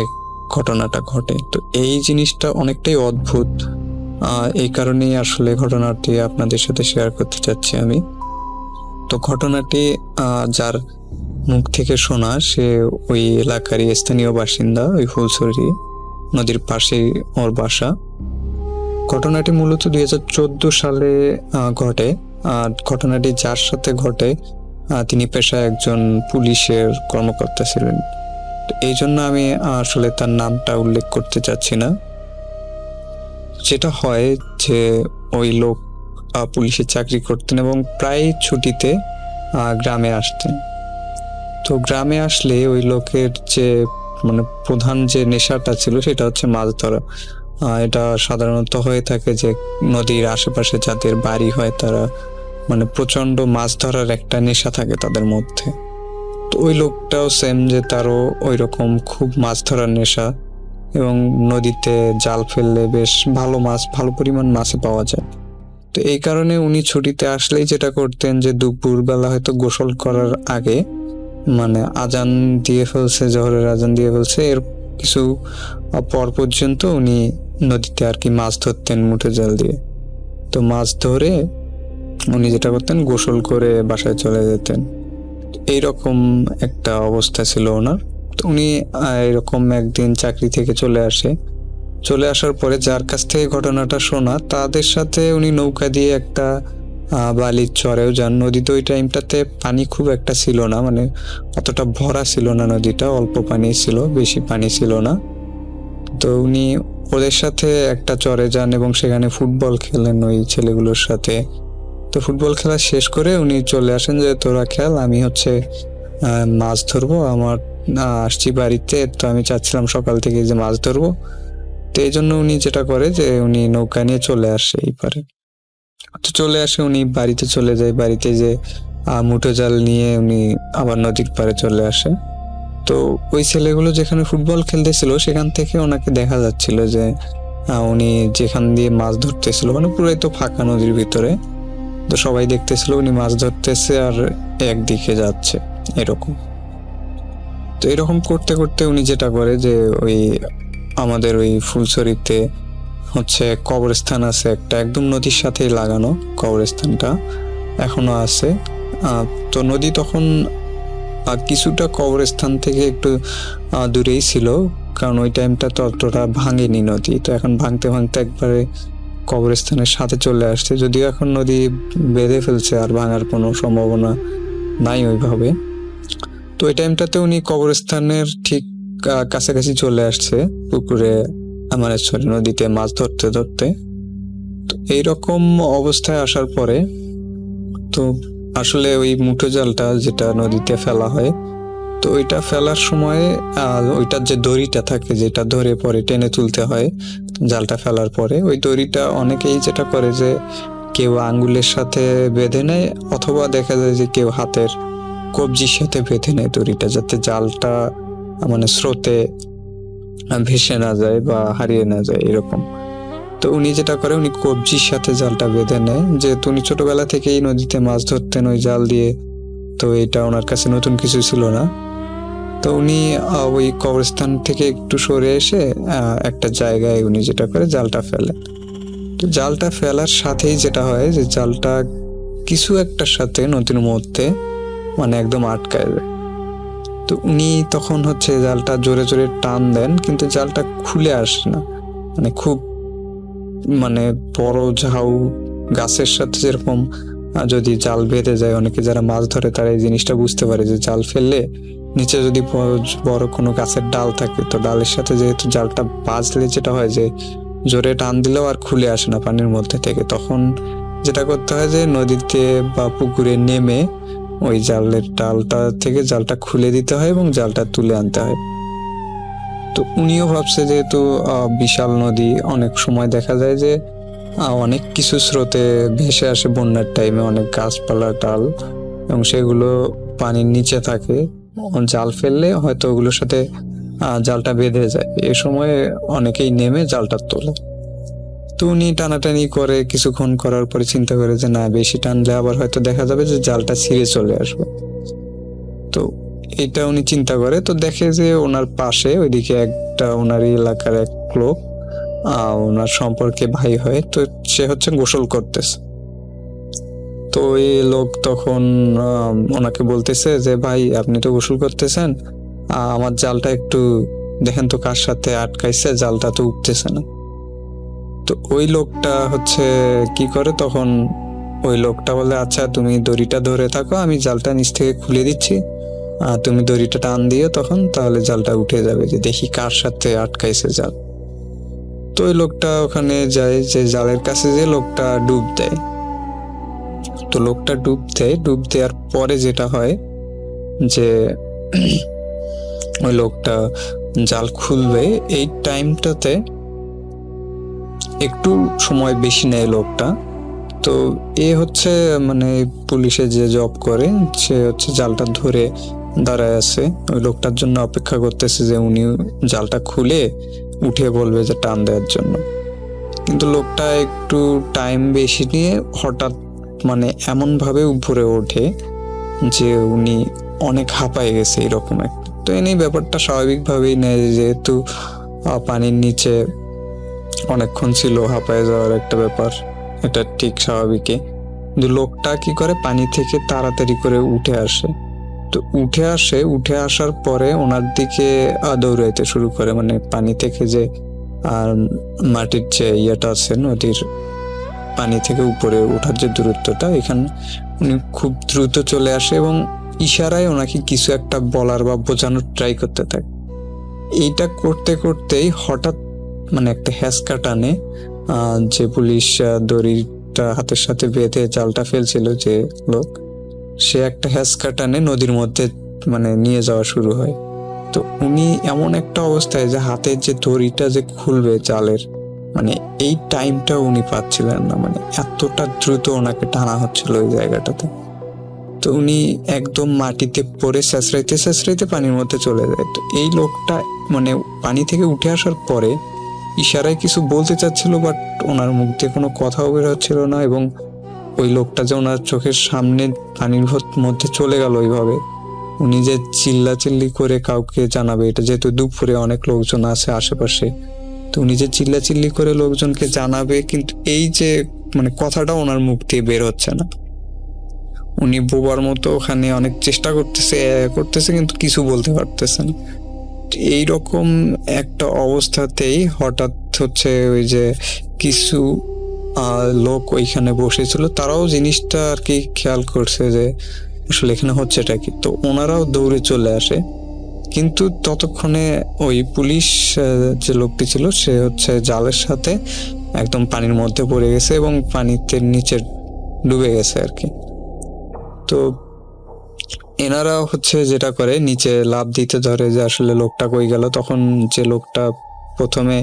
Speaker 2: ঘটনাটা ঘটে। তো এই জিনিসটা অনেকটাই অদ্ভুত, এই কারণেই আসলে ঘটনাটি আপনাদের সাথে শেয়ার করতে চাচ্ছি আমি। তো ঘটনাটি যার মুখ থেকে শোনা, সে ওই এলাকারই স্থানীয় বাসিন্দা, ওই ফুলছড়ি নদীর পাশেই ওর বাসা। ঘটনাটি মূলত 2014 সালে ঘটে। আর ঘটনাটি যার সাথে ঘটে তিনি পেশায় একজন পুলিশের কর্মকর্তা ছিলেন। এই জন্য আমি আসলে তার নামটা উল্লেখ করতে চাচ্ছি না। যেটা হয় যে ওই লোক পুলিশের চাকরি করতেন এবং প্রায় ছুটিতে গ্রামে আসতেন। তো গ্রামে আসলে ওই লোকের যে মানে প্রধান যে নেশাটা ছিল সেটা হচ্ছে মাছ ধরা। এটা সাধারণত হয়ে থাকে যে নদীর আশেপাশে যাদের বাড়ি হয় তারা মানে প্রচন্ড মাছ ধরার একটা নেশা থাকে তাদের মধ্যে। তো ওই লোকটাও সেম, যে তারও ওই রকম খুব মাছ ধরার নেশা এবং নদীতে জাল ফেললে বেশ ভালো পরিমাণ মাছ পাওয়া যায়। তো এই কারণে উনি ছুটিতে আসলেই যেটা করতেন যে দুপুরবেলা হয়তো গোসল করার আগে মানে আজান দিয়ে ফেলছে, জোহরের আজান দিয়ে ফেলছে, এর কিছু পর পর্যন্ত উনি নদীতে আর কি মাছ ধরতেন মুঠো জাল দিয়ে। তো মাছ ধরে উনি যেটা করতেন গোসল করে বাসায় চলে যেতেন। এইরকম একটা অবস্থা ছিল ওনার। তো উনি এরকম একদিন চাকরি থেকে চলে আসার পরে যার কাছ থেকে ঘটনাটা শোনা তাদের সাথে উনি নৌকা দিয়ে একটা বালির চরেও যান। নদীতে ওই টাইমটাতে পানি খুব একটা ছিল না, মানে অতটা ভরা ছিল না নদীটা, অল্প পানি ছিল, বেশি পানি ছিল না। তো উনি ওদের সাথে একটা চরে যান এবং সেখানে ফুটবল খেলেন ওই ছেলেগুলোর সাথে। তো ফুটবল খেলা শেষ করে উনি চলে আসেন যে তোরা খেল, আমি হচ্ছে মাছ ধরবো, আমার আসছি বাড়িতে, তো আমি চাচ্ছিলাম সকাল থেকে যে মাছ ধরবো। তো এই জন্য উনি যেটা করে যে উনি নৌকা নিয়ে চলে আসে এই পারে। তো চলে আসে, উনি বাড়িতে চলে যায়, বাড়িতে যে মুঠো জাল নিয়ে উনি আবার নদীর পাড়ে চলে আসে। তো ওই ছেলেগুলো যেখানে ফুটবল খেলতেছিল সেখান থেকে ওনাকে দেখা যাচ্ছিল যে উনি যেখান দিয়ে মাছ ধরতেছিল, মানে পুরাই তো ফাঁকা নদীর ভিতরে, তো সবাই দেখতেছিল উনি মাছ ধরতেছে আর একদিকে যাচ্ছে এরকম। তো এরকম করতে করতে উনি যেটা করে যে ওই আমাদের ওই ফুলছড়িতে হচ্ছে কবরস্থান আছে একটা, একদম নদীর সাথেই লাগানো কবরস্থানটা এখনো আছে। তো নদী তখন কিছুটা কবরস্থান থেকে একটু দূরেই ছিল, কারণ ওই টাইমটা তো অতটা ভাঙেনি নদী। তো এখন ভাঙতে ভাঙতে একবারে কবরস্থানের সাথে চলে আসছে, যদিও এখন নদী বেঁধে ফেলছে, আর ভাঙার কোনো সম্ভাবনা নাই ওইভাবে। তো ওই টাইমটাতে উনি কবরস্থানের ঠিক কাছাকাছি চলে আসছে পুকুরে, মানে সরি নদীতে মাছ ধরতে ধরতে। তো এইরকম অবস্থায় আসার পরে তো আসলে ওই মুঠো জালটা যেটা নদীতে ফেলা হয়, তো ওইটা ফেলার সময় ওইটার যে দড়িটা থাকে যেটা ধরে পরে টেনে তুলতে হয় জালটা ফেলার পরে, ওই দড়িটা অনেকেই যেটা করে যে কেউ আঙ্গুলের সাথে বেঁধে নেয়, অথবা দেখা যায় যে কেউ হাতের কবজির সাথে বেঁধে নেয় দড়িটা, যাতে জালটা মানে স্রোতে ভেসে না যায় বা হারিয়ে না যায় এরকম। তো উনি যেটা করে উনি কবজির সাথে জালটা বেঁধে নেয়, যেহেতু উনি ছোটবেলা থেকেই নদীতে মাছ ধরতেন ওই জাল দিয়ে, তো এটা ওনার কাছে নতুন কিছু ছিল না। তো উনি ওই কবরস্থান থেকে একটু সরে এসে একটা জায়গায় উনি যেটা করে জালটা ফেলেন। তো জালটা ফেলার সাথেই যেটা হয় যে জালটা কিছু একটার সাথে নদীর মধ্যে মানে একদম আটকায় যায়। তো উনি তখন হচ্ছে জালটা জোরে জোরে টান দেন, কিন্তু জালটা খুলে আসে না। মানে খুব মানে বড় ঝাউ গাছের সাথে যেরকম যদি জাল বেঁধে যায়, অনেকে যারা মাছ ধরে তারা এই জিনিসটা বুঝতে পারে যে জাল ফেললে নিচে যদি বড় কোনো গাছের ডাল থাকে, তো ডালের সাথে যেহেতু জালটা বাজলে যেটা হয় যে জোরে টান দিলেও আর খুলে আসে না পানির মধ্যে থেকে, তখন যেটা করতে হয় যে নদীতে বা পুকুরে নেমে ওই জালের ডালটা থেকে জালটা খুলে দিতে হয় এবং জালটা তুলে আনতে হয়। তো উনিও ভাবছে যেহেতু বিশাল নদী, অনেক সময় দেখা যায় যে অনেক কিছু স্রোতে ভেসে আসে বন্যার টাইমে, অনেক গাছপালা ডাল, এবং সেগুলো পানির নিচে থাকে, জাল ফেললে হয়তো ওগুলোর সাথে জালটা বেঁধে যায়, এ সময় অনেকেই নেমে জালটা তোলে। তো উনি টানাটানি করে কিছুক্ষণ করার পরে চিন্তা করে যে না, বেশি টানলে আবার হয়তো দেখা যাবে যে জালটা ছিঁড়ে চলে আসবে। তো এটা উনি চিন্তা করে, তো দেখে যে ওনার পাশে ওইদিকে একটা ওনারই এলাকার এক লোক, ওনার সম্পর্কে ভাই হয়, তো সে হচ্ছে গোসল করতেছে। তো এই লোক তখন ওনাকে বলতেছে যে ভাই আপনি তো গোসল করতেছেন, আমার জালটা একটু দেখেন তো কার সাথে আটকাইছে, জালটা তো উঠতেছে না। তো ওই লোকটা হচ্ছে কি করে, তখন ওই লোকটা বলে আচ্ছা তুমি দড়িটা ধরে থাকো, আমি জালটা নিচ থেকে খুলে দিচ্ছি, তুমি দড়িটা টান দিও তখন, তাহলে জালটা উঠে যাবে, যে দেখি কার সাথে আটকাইছে জাল। তো ওই লোকটা ওখানে যায়, যে জালের কাছে যে লোকটা ডুব দেয়, তো লোকটা ডুব দেওয়ার পরে যেটা হয় যে ওই লোকটা জাল খুলবে, এই টাইমটাতে একটু সময় বেশি নেয় লোকটা। তো এ হচ্ছে মানে পুলিশে যে জব করে, সে হচ্ছে জালটা ধরে দাঁড়ায় আছে, ওই লোকটার জন্য অপেক্ষা করতেছে যে উনি জালটা খুলে উঠে বলবে যে টান দেওয়ার জন্য। কিন্তু লোকটা একটু টাইম বেশি নিয়ে হঠাৎ মানে এমন ভাবে উপরে ওঠে যে উনি অনেক হাঁপায় গেছে এরকম একটা। তো এই ব্যাপারটা স্বাভাবিকভাবেই নেয়, যেহেতু পানির নিচে অনেকক্ষণ ছিল, হাঁপায় যাওয়ার একটা ব্যাপার, এটা ঠিক স্বাভাবিকই। কিন্তু লোকটা কি করে, পানি থেকে তাড়াতাড়ি করে উঠে আসে। তো উঠে আসার পরে ওনার দিকে দৌড়াইতে শুরু করে, মানে পানি থেকে যে আর মাটির যে ইয়েটা আছে, নদীর পানি থেকে উপরে ওঠার যে দূরত্বটা, এখানে উনি খুব দ্রুত চলে আসে এবং ইশারায় ওনাকে কিছু একটা বলার বা বোঝানোর ট্রাই করতে থাকে। এইটা করতে করতেই হঠাৎ মানে একটা হ্যাঁচকা টানে, যে পুলিশ দড়িটা হাতের সাথে বেঁধে জালটা ফেলছিল যে লোক, সে একটা হ্যাঁচকা টানে নদীর মধ্যে মানে নিয়ে যাওয়া শুরু হয়। তো উনি এমন একটা অবস্থায় যে হাতের যে দড়িটা যে খুলবে জালের, মানে এই টাইমটা উনি পাচ্ছিলেন না, মানে এতটা দ্রুত ওনাকে টানা হচ্ছিল ওই জায়গাটাতে। তো উনি একদম মাটিতে পড়ে শেষরাইতে পানির মধ্যে চলে যায়। তো এই লোকটা মানে পানি থেকে উঠে আসার পরে ইশারায় কিছু বলতে চাচ্ছিল, বাট ওনার মুখ দিয়ে কোনো কথাও বের হচ্ছিল না। এবং ওই লোকটা যে ওনার চোখের সামনে পানির মধ্যে চলে গেল ওইভাবে, উনি যে চিল্লাচিল্লি করে কাউকে জানাবে, এটা যেহেতু দুপুরে অনেক লোকজন আছে আশেপাশে, তো উনি যে চিল্লাচিল্লি করে লোকজনকে জানাবে, কিন্তু এই যে মানে কথাটা ওনার মুখ দিয়ে বের হচ্ছে না। উনি বোবার মতো ওখানে অনেক চেষ্টা করতেছে কিন্তু কিছু বলতে পারতেছে না। এইরকম একটা অবস্থাতেই হঠাৎ হচ্ছে ওই যে কিছু লোক ওইখানে বসেছিল, তারাও জিনিসটা আর কি খেয়াল করছে যে আসলে এখানে হচ্ছেটা কি। তো ওনারাও দৌড়ে চলে আসে, কিন্তু ততক্ষণে ওই পুলিশ যে লোকটি ছিল সে হচ্ছে জালের সাথে একদম পানির মধ্যে পড়ে গেছে এবং পানিতে নিচে ডুবে গেছে আর কি। তো এনারা হচ্ছে যেটা করে, নিচে লাফ দিতে ধরে যে আসলে লোকটা কই গেল। তখন যে লোকটা প্রথমে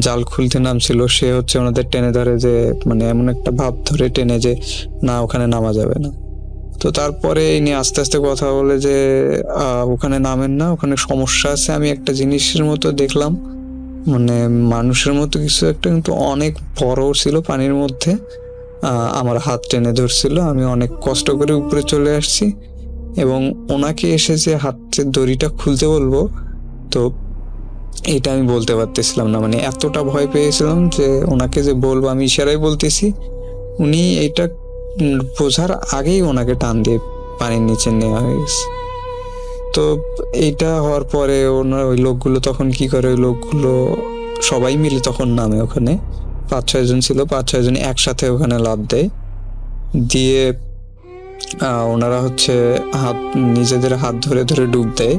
Speaker 2: জাল খুলতে নামছিল সে হচ্ছে ওনাদের টেনে ধরে, যে মানে এমন একটা ভাব ধরে টেনে যে না, ওখানে নামা যাবে না। তো তারপরে ইনি আস্তে আস্তে কথা বলে যে ওখানে নামেন না, ওখানে সমস্যা আছে। আমি একটা জিনিসের মতো দেখলাম, মানে মানুষের মতো কিছু একটা, কিন্তু অনেক বড় ছিল পানির মধ্যে। আমার হাত টেনে ধরছিল, আমি অনেক কষ্ট করে উপরে চলে আসছি এবং ওনাকে এসে যে হাতের দড়িটা খুলতে বলবো, তো এটা আমি বলতে পারতেছিলাম না। মানে এতটা ভয় পেয়েছিলাম যে ওনাকে যে বলবো, আমি ইশারায় বলতেছি, উনি এটা বোঝার আগেই ওনাকে টান দিয়ে পানির নিচে নেওয়া হয়ে গেছে। তো এইটা হওয়ার পরে ওনার ওই লোকগুলো তখন কি করে, ওই লোকগুলো সবাই মিলে তখন নামে, ওখানে 5-6 জন ছিল, 5-6 জন একসাথে ওখানে লাফ দেয়। দিয়ে ওনারা হচ্ছে নিজেদের হাত ধরে ধরে ডুব দেয়।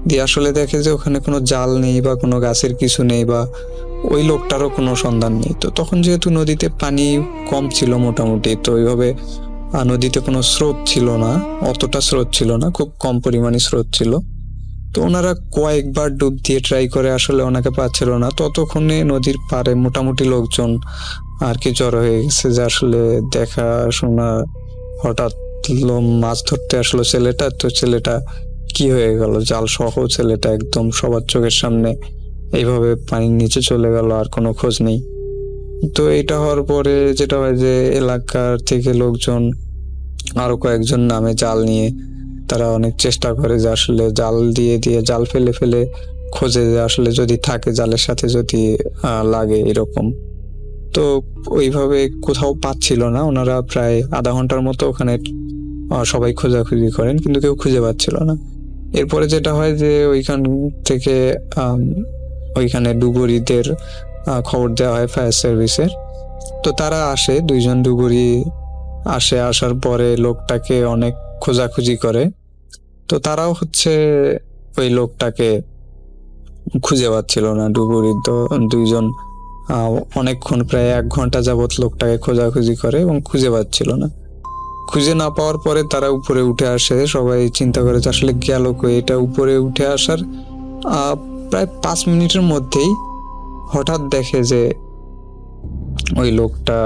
Speaker 2: দিয়ে আসলে দেখে যে ওখানে কোনো জাল নেই বা কোনো গাছের কিছু নেই বা ওই লোকটারও কোনো সন্ধান নেই। তো তখন যেহেতু নদীতে পানি কম ছিল মোটামুটি, তো ওইভাবে নদীতে কোনো স্রোত ছিল না, অতটা স্রোত ছিল না, খুব কম পরিমাণে স্রোত ছিল। তো ওনারা কয়েকবার ডুব দিয়ে ট্রাই করে, আসলে ওনাকে পাচ্ছিল না। ততক্ষণে নদীর পাড়ে মোটামুটি লোকজন আর কি জড়ো হয়ে গেছে, যে আসলে দেখাশোনা হঠাৎ মাছ ধরতে আসলো ছেলেটা, তো ছেলেটা কি হয়ে গেল, জাল সহ ছেলেটা একদম সবার চোখের সামনে এইভাবে পানির নিচে চলে গেল, আর কোনো খোঁজ নেই। তো এটা হওয়ার পরে যেটা হয় যে এলাকার থেকে লোকজন আরো কয়েকজন নামে জাল নিয়ে, তারা অনেক চেষ্টা করে যে আসলে জাল দিয়ে জাল ফেলে ফেলে খোঁজে যে আসলে যদি থাকে জালের সাথে যদি লাগে এরকম। তো ওইভাবে কোথাও পাচ্ছিল না, ওনারা প্রায় আধা ঘন্টার মতো ওখানে সবাই খোঁজাখুঁজি করেন, কিন্তু কেউ খুঁজে পাচ্ছিল না। এরপরে যেটা হয় যে ওইখান থেকে ওইখানে ডুবুরিদের খবর দেওয়া হয় ফায়ার সার্ভিসের। তো তারা আসে, 2 জন ডুবুরি আসে। আসার পরে লোকটাকে অনেক খোঁজাখুঁজি করে। তো তারাও হচ্ছে ওই লোকটাকে খুঁজে পাচ্ছিল না। ডুবুরি তো 2 জন অনেকক্ষণ প্রায় 1 ঘন্টা যাবৎ লোকটাকে খোঁজাখুঁজি করে এবং খুঁজে পাচ্ছিল না। খুঁজে না পাওয়ার পরে তারা উপরে উঠে আসে। সবাই চিন্তা করে যে আসলে গেল কই। এটা উপরে উঠে আসার প্রায় 5 মিনিটের মধ্যেই হঠাৎ দেখে যে ওই লোকটা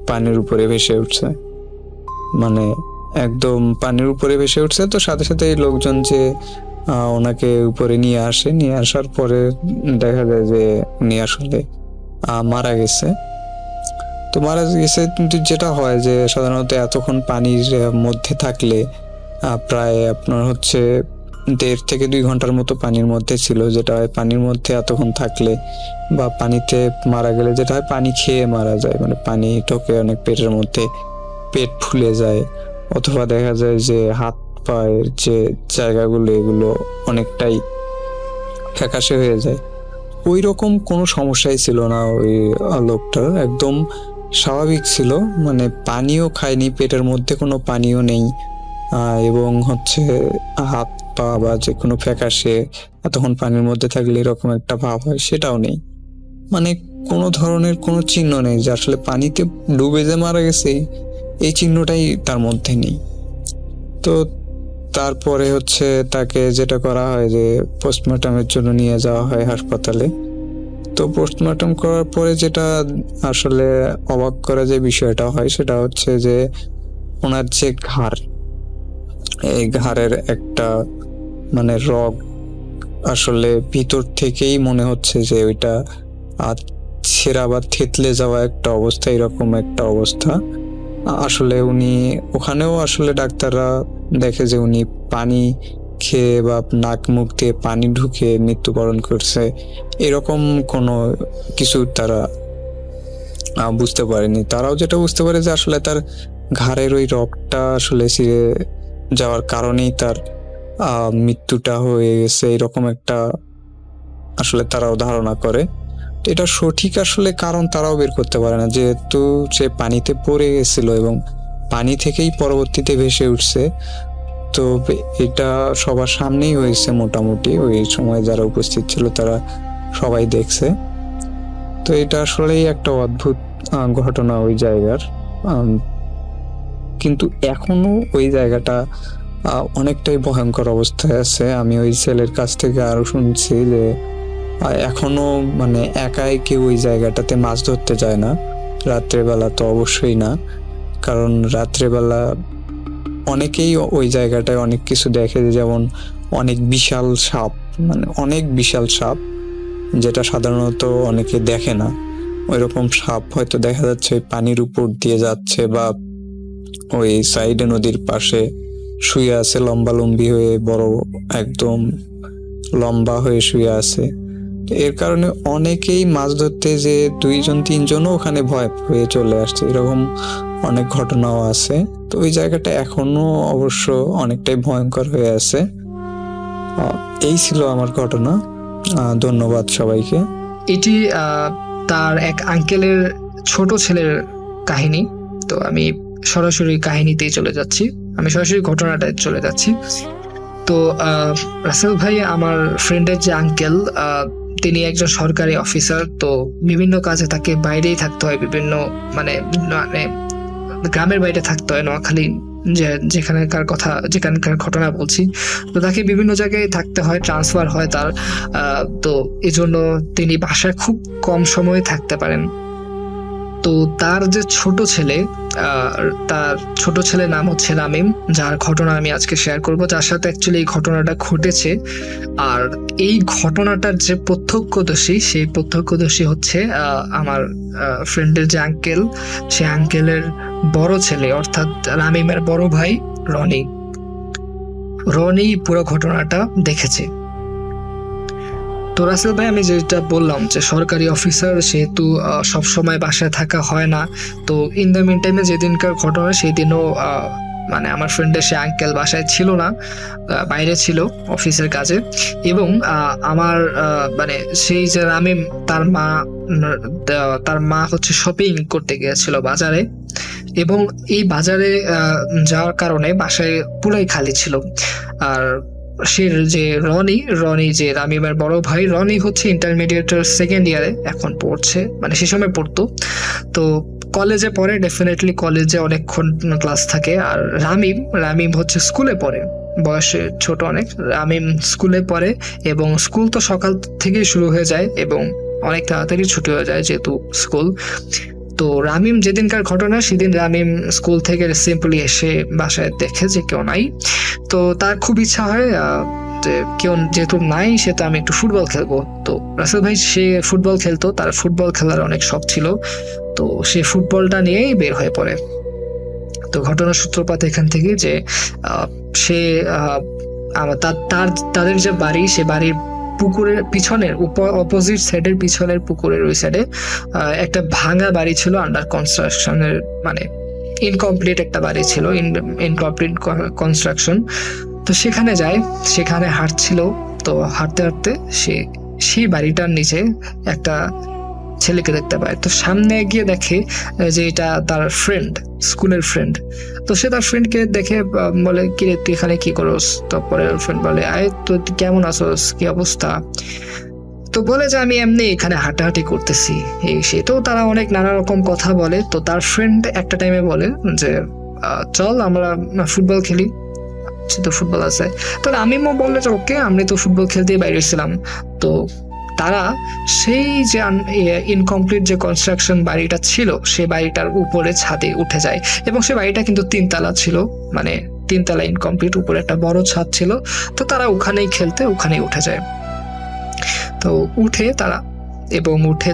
Speaker 2: পানির উপরে ভেসে উঠছে, মানে একদম পানির উপরে ভেসে উঠছে। তো সাথে সাথে এই লোকজন যে ওনাকে উপরে নিয়ে আসে, নিয়ে আসার পরে দেখা যায় যে উনি আসলে মারা গেছে। তো মারা গেছে, কিন্তু যেটা হয় যে সাধারণত এতক্ষণ পানির মধ্যে থাকলে প্রায় আপনার হচ্ছে 1.5 থেকে 2 ঘন্টার মতো পানির মধ্যে ছিল। যেটা হয় পানির মধ্যে এতক্ষণ থাকলে বা পানিতে মারা গেলে যেটা হয় পানি খেয়ে মারা যায়, মানে পানি ঢোকে অনেক পেটের মধ্যে, পেট ফুলে যায়, অথবা দেখা যায় যে হাত পায়ের যে জায়গাগুলো এগুলো অনেকটাই ফ্যাকাশে হয়ে যায়। ওই রকম কোনো সমস্যাই ছিল না ওই লোকটার, একদম স্বাভাবিক ছিল, মানে পানিও খায়নি, পেটের মধ্যে কোনো পানিও নেই, এবং হচ্ছে হাত পা বা যে কোনো ফ্যাকাশে তখন পানির মধ্যে থাকলে এরকম একটা ভাব হয় সেটাও নেই। মানে কোনো ধরনের কোনো চিহ্ন নেই যে আসলে পানিতে ডুবে যে মারা গেছে এই চিহ্নটাই তার মধ্যে নেই। তো তারপরে হচ্ছে তাকে যেটা করা হয় যে পোস্টমর্টমের জন্য নিয়ে যাওয়া হয় হাসপাতালে। তো পোস্টমর্টম করার পরে যেটা আসলে অবাক করা যে বিষয়টা হয় সেটা হচ্ছে যে ওনার যে ঘাড়, এই ঘাড়ের একটা মানে রগ আসলে ভিতর থেকেই মনে হচ্ছে যে ওইটা ছেঁড়া বা থেতলে যাওয়া একটা অবস্থা, এরকম একটা অবস্থা। আসলে উনি ওখানেও আসলে ডাক্তাররা দেখে যে উনি পানি খেয়ে বা নাক মুখ দিয়ে পানি ঢুকে মৃত্যুবরণ করছে, এরকম কোনো কিছু তারা বুঝতে পারেনি। তারাও যেটা বুঝতে পারে যে আসলে তার ঘাড়ের ওই রগটা আসলে ছিঁড়ে যাওয়ার কারণেই তার মৃত্যুটা হয়ে গেছে, এরকম একটা আসলে তারাও ধারণা করে। তো এটা সঠিক আসলে কারণ তারাও বের করতে পারে না, যেহেতু সে পানিতে পড়ে গেছিল এবং পানি থেকেই পরবর্তীতে ভেসে উঠছে। তো এটা সবার সামনেই হয়েছে, মোটামুটি ওই সময় যারা উপস্থিত ছিল তারা সবাই দেখছে। তো এটা আসলেই একটা অদ্ভুত ঘটনা ওই জায়গার। কিন্তু এখনো ওই জায়গাটা অনেকটাই ভয়ঙ্কর অবস্থায় আছে। আমি ওই ছেলের কাছ থেকে আরো শুনছি যে এখনো মানে একাই কেউ ওই জায়গাটাতে মাছ ধরতে যায় না, রাত্রেবেলা তো অবশ্যই না, কারণ রাত্রেবেলা অনেকেই ওই জায়গাটায় অনেক কিছু দেখে, যেমন অনেক বিশাল সাপ, মানে অনেক বিশাল সাপ, যেটা সাধারণত অনেকে দেখে না। ওইরকম সাপ হয়তো দেখা যাচ্ছে ওই পানির উপর দিয়ে যাচ্ছে বা ওই সাইডে নদীর পাশে শুয়ে আছে, লম্বালম্বি হয়ে, বড় একদম লম্বা হয়ে শুয়ে আছে। এর কারণে অনেকেই মাছ ধরতে যে 2-3জনও ওখানে ভয় পেয়ে চলে আসছে, এরকম অনেক ঘটনাও আছে। তো ওই জায়গাটা এখনো অবশ্য অনেকটাই ভয়ঙ্কর হয়ে আছে। এই ছিল আমার ঘটনা। ধন্যবাদ সবাইকে।
Speaker 3: এটি তার এক আঙ্কেলের ছোট ছেলের কাহিনী। তো আমি সরাসরি কাহিনীতেই চলে যাচ্ছি, আমি সরাসরি ঘটনাটায় চলে যাচ্ছি। তো রাসেল ভাই আমার ফ্রেন্ডের যে আঙ্কেল, তিনি একজন সরকারি অফিসার। তো বিভিন্ন কাজে তাকে বাইরেই থাকতে হয়, বিভিন্ন মানে গ্রামের বাইরে থাকতে হয়, নোয়াখালী যেখানকার ঘটনা বলছি। তো তাকে বিভিন্ন জায়গায় থাকতে হয়, ট্রান্সফার হয় তার। তো এজন্য তিনি বাসায় খুব কম সময়ে থাকতে পারেন। তো তার যে তার ছোট ছেলের নাম হচ্ছে রামিম, যার ঘটনা আমি আজকে শেয়ার করব, যার সাথে অ্যাকচুয়ালি এই ঘটনাটা ঘটেছে। আর এই ঘটনাটার যে প্রত্যক্ষদর্শী, সেই প্রত্যক্ষদর্শী হচ্ছে আমার ফ্রেন্ডের যে আঙ্কেল, সে আঙ্কেলের বড় ছেলে, অর্থাৎ রামিমের বড় ভাই রনি পুরো ঘটনাটা দেখেছে। তো রাসেল ভাই, আমি যেটা বললাম যে সরকারি অফিসার, সেহেতু সবসময় বাসায় থাকা হয় না। তো ইন দ্য মিন টাইমে যেদিনকার ঘটনা সেই দিনও মানে আমার ফ্রেন্ডের সে আঙ্কেল বাসায় ছিল না, বাইরে ছিল অফিসের কাজে। এবং আমার মানে সেই যে রামিম, তার মা হচ্ছে শপিং করতে গিয়েছিল বাজারে, এবং এই বাজারে যাওয়ার কারণে বাসায় পুরাই খালি ছিল। আর সে যে রনি যে রামিমের বড় ভাই, রনি হচ্ছে ইন্টারমিডিয়েটের 2nd ইয়ারে এখন পড়ছে, মানে সে সময় পড়তো। তো কলেজে পড়ে, ডেফিনেটলি কলেজে অনেকক্ষণ ক্লাস থাকে। আর রামিম হচ্ছে স্কুলে পড়ে, বয়সে ছোট অনেক। রামিম স্কুলে পড়ে এবং স্কুল তো সকাল থেকেই শুরু হয়ে যায় এবং অনেক তাড়াতাড়ি ছুটি হয়ে যায় যেহেতু স্কুল। তো রামিম যেদিনকার ঘটনা, সেদিন রামিম স্কুল থেকে সিম্পলি এসে বাসায় দেখে যে কেউ নাই। তো তার খুব ইচ্ছা হয় যে কেউ যেহেতু নাই, সে তো আমি একটু ফুটবল খেলবো। তো রাসেল ভাই সে ফুটবল খেলতো, তার ফুটবল খেলার অনেক শখ ছিল। তো সে ফুটবলটা নিয়েই বের হয়ে পড়ে। তো ঘটনার সূত্রপাত এখান থেকে যে সে তাদের যে বাড়ি, সে বাড়ির পুকুরের পিছনের অপোজিট সাইডের পিছনের পুকুরের ওই সাইডে একটা ভাঙা বাড়ি ছিল, আন্ডার কনস্ট্রাকশনের, মানে ইনকমপ্লিট একটা বাড়ি ছিল, ইনকমপ্লিট কনস্ট্রাকশন। তো সেখানে যায়, সেখানে হাঁটছিল। তো হাঁটতে হাঁটতে সে সেই বাড়িটার নিচে একটা ছেলেকে দেখতে পায়। তো সামনে গিয়ে দেখে যে এটা তার ফ্রেন্ড, স্কুলের ফ্রেন্ড। তো সে তার ফ্রেন্ডকে দেখে বলে, কিরে তুই এখানে কি করস? তারপরে ফ্রেন্ড বলে, আয় তো কেমন আছোস, কি অবস্থা? তো বলে যে আমি এমনি এখানে হাঁটাহাঁটি করতেছি এই সে। তো তারা অনেক নানা রকম কথা বলে। তো তার ফ্রেন্ড একটা টাইমে বলে যে চল আমরা ফুটবল খেলি, তো ফুটবল আছে। তো আমিও বললে যে ওকে, আমি তো ফুটবল খেলতেই বাইরে ছিলাম। তো তারা সেই যে ইনকমপ্লিট যে কনস্ট্রাকশন বাড়িটা ছিল, সে বাড়িটার উপরে ছাদে উঠে যায়। এবং সে বাড়িটা কিন্তু 3 তলা ছিল, মানে 3 তলা ইনকমপ্লিট, উপরে একটা বড় ছাদ ছিল। তো তারা ওখানেই খেলতে ওখানেই উঠে যায়। তো উঠে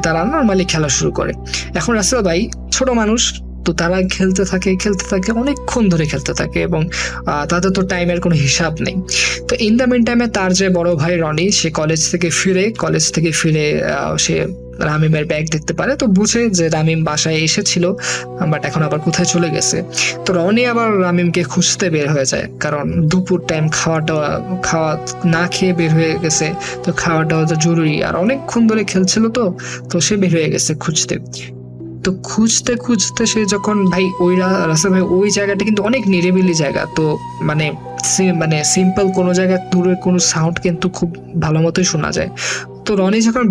Speaker 3: তারা নর্মালি খেলা শুরু করে। এখন রাসেল ভাই ছোট মানুষ, তো তারা খেলতে থাকে অনেকক্ষণ ধরে খেলতে থাকে এবং তাদের তো টাইমের কোনো হিসাব নেই। তো ইন দ্য মিন টাইমে তার যে বড় ভাই রনি, সে কলেজ থেকে ফিরে সে রামিমের ব্যাগ দেখতে পারে। তো বুঝে যে রামিম বাসায় এসেছিল, বাট এখন আবার কোথায় চলে গেছে। তো রনি আবার রামিমকে খুঁজতে বের হয়ে যায়, কারণ দুপুর টাইম খাওয়া না খেয়ে বের হয়ে গেছে। তো খাওয়াটা তো জরুরি, আর অনেকক্ষণ ধরে খেলছিল। তো সে বের হয়ে গেছে খুঁজতে। তো খুঁজতে সে যখন রাসেল ভাই ওই জায়গাটা কিন্তু অনেক নিরিবিলি জায়গা। তো মানে সিম্পল কোনো জায়গায় দূরের কোনো সাউন্ড কিন্তু খুব ভালো মতোই শোনা যায়। তো রনি যখন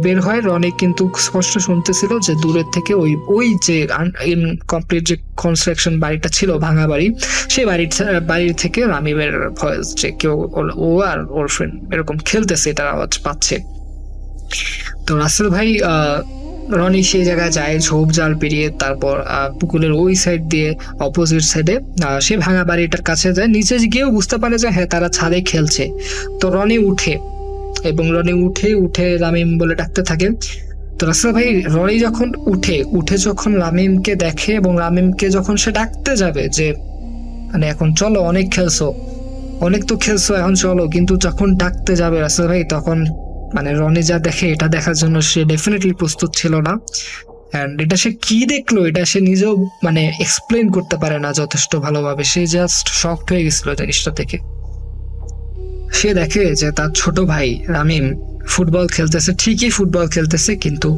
Speaker 3: বের হয়, রনি কিন্তু স্পষ্ট শুনতেছিল যে দূরের থেকে ওই যে ইনকমপ্লিট যে কনস্ট্রাকশন বাড়িটা ছিল, ভাঙা বাড়ি, সেই বাড়ির থেকে রামিমের ভয়েস, যে কেউ ও আর ওর ফ্রেন্ড এরকম খেলতেছে, এটার আওয়াজ পাচ্ছে। তো রাসেল ভাই রনি সেই জায়গায় যায়, ঝোপ জাল পেরিয়ে, তারপর পুকুরের ওই সাইড দিয়ে অপোজিট সাইডে সে ভাঙা বাড়িটার কাছে যায়। নিচে গিয়েও বুঝতে পারে যে হ্যাঁ তারা ছাদে খেলছে। তো রনি উঠে রামিম বলে ডাকতে থাকে। তো রাসেল ভাই রনি যখন উঠে যখন রামিমকে দেখে এবং রামিমকে যখন সে ডাকতে যাবে যে মানে এখন চলো, অনেক তো খেলছো, এখন চলো, কিন্তু যখন ডাকতে যাবে রাসেল ভাই, তখন মানে রনি যা দেখে, এটা দেখার জন্য সে ডেফিনেটলি প্রস্তুত ছিল না। অ্যান্ড এটা সে কি দেখলো, এটা সে নিজেও মানে এক্সপ্লেন করতে পারে না যথেষ্ট ভালোভাবে। সে জাস্ট শকড হয়ে গেছিল জিনিসটা দেখে। সে দেখে যে তার ছোট ভাই রামিম ফুটবল খেলতেছে, ঠিকই ফুটবল খেলতেছে, কিন্তু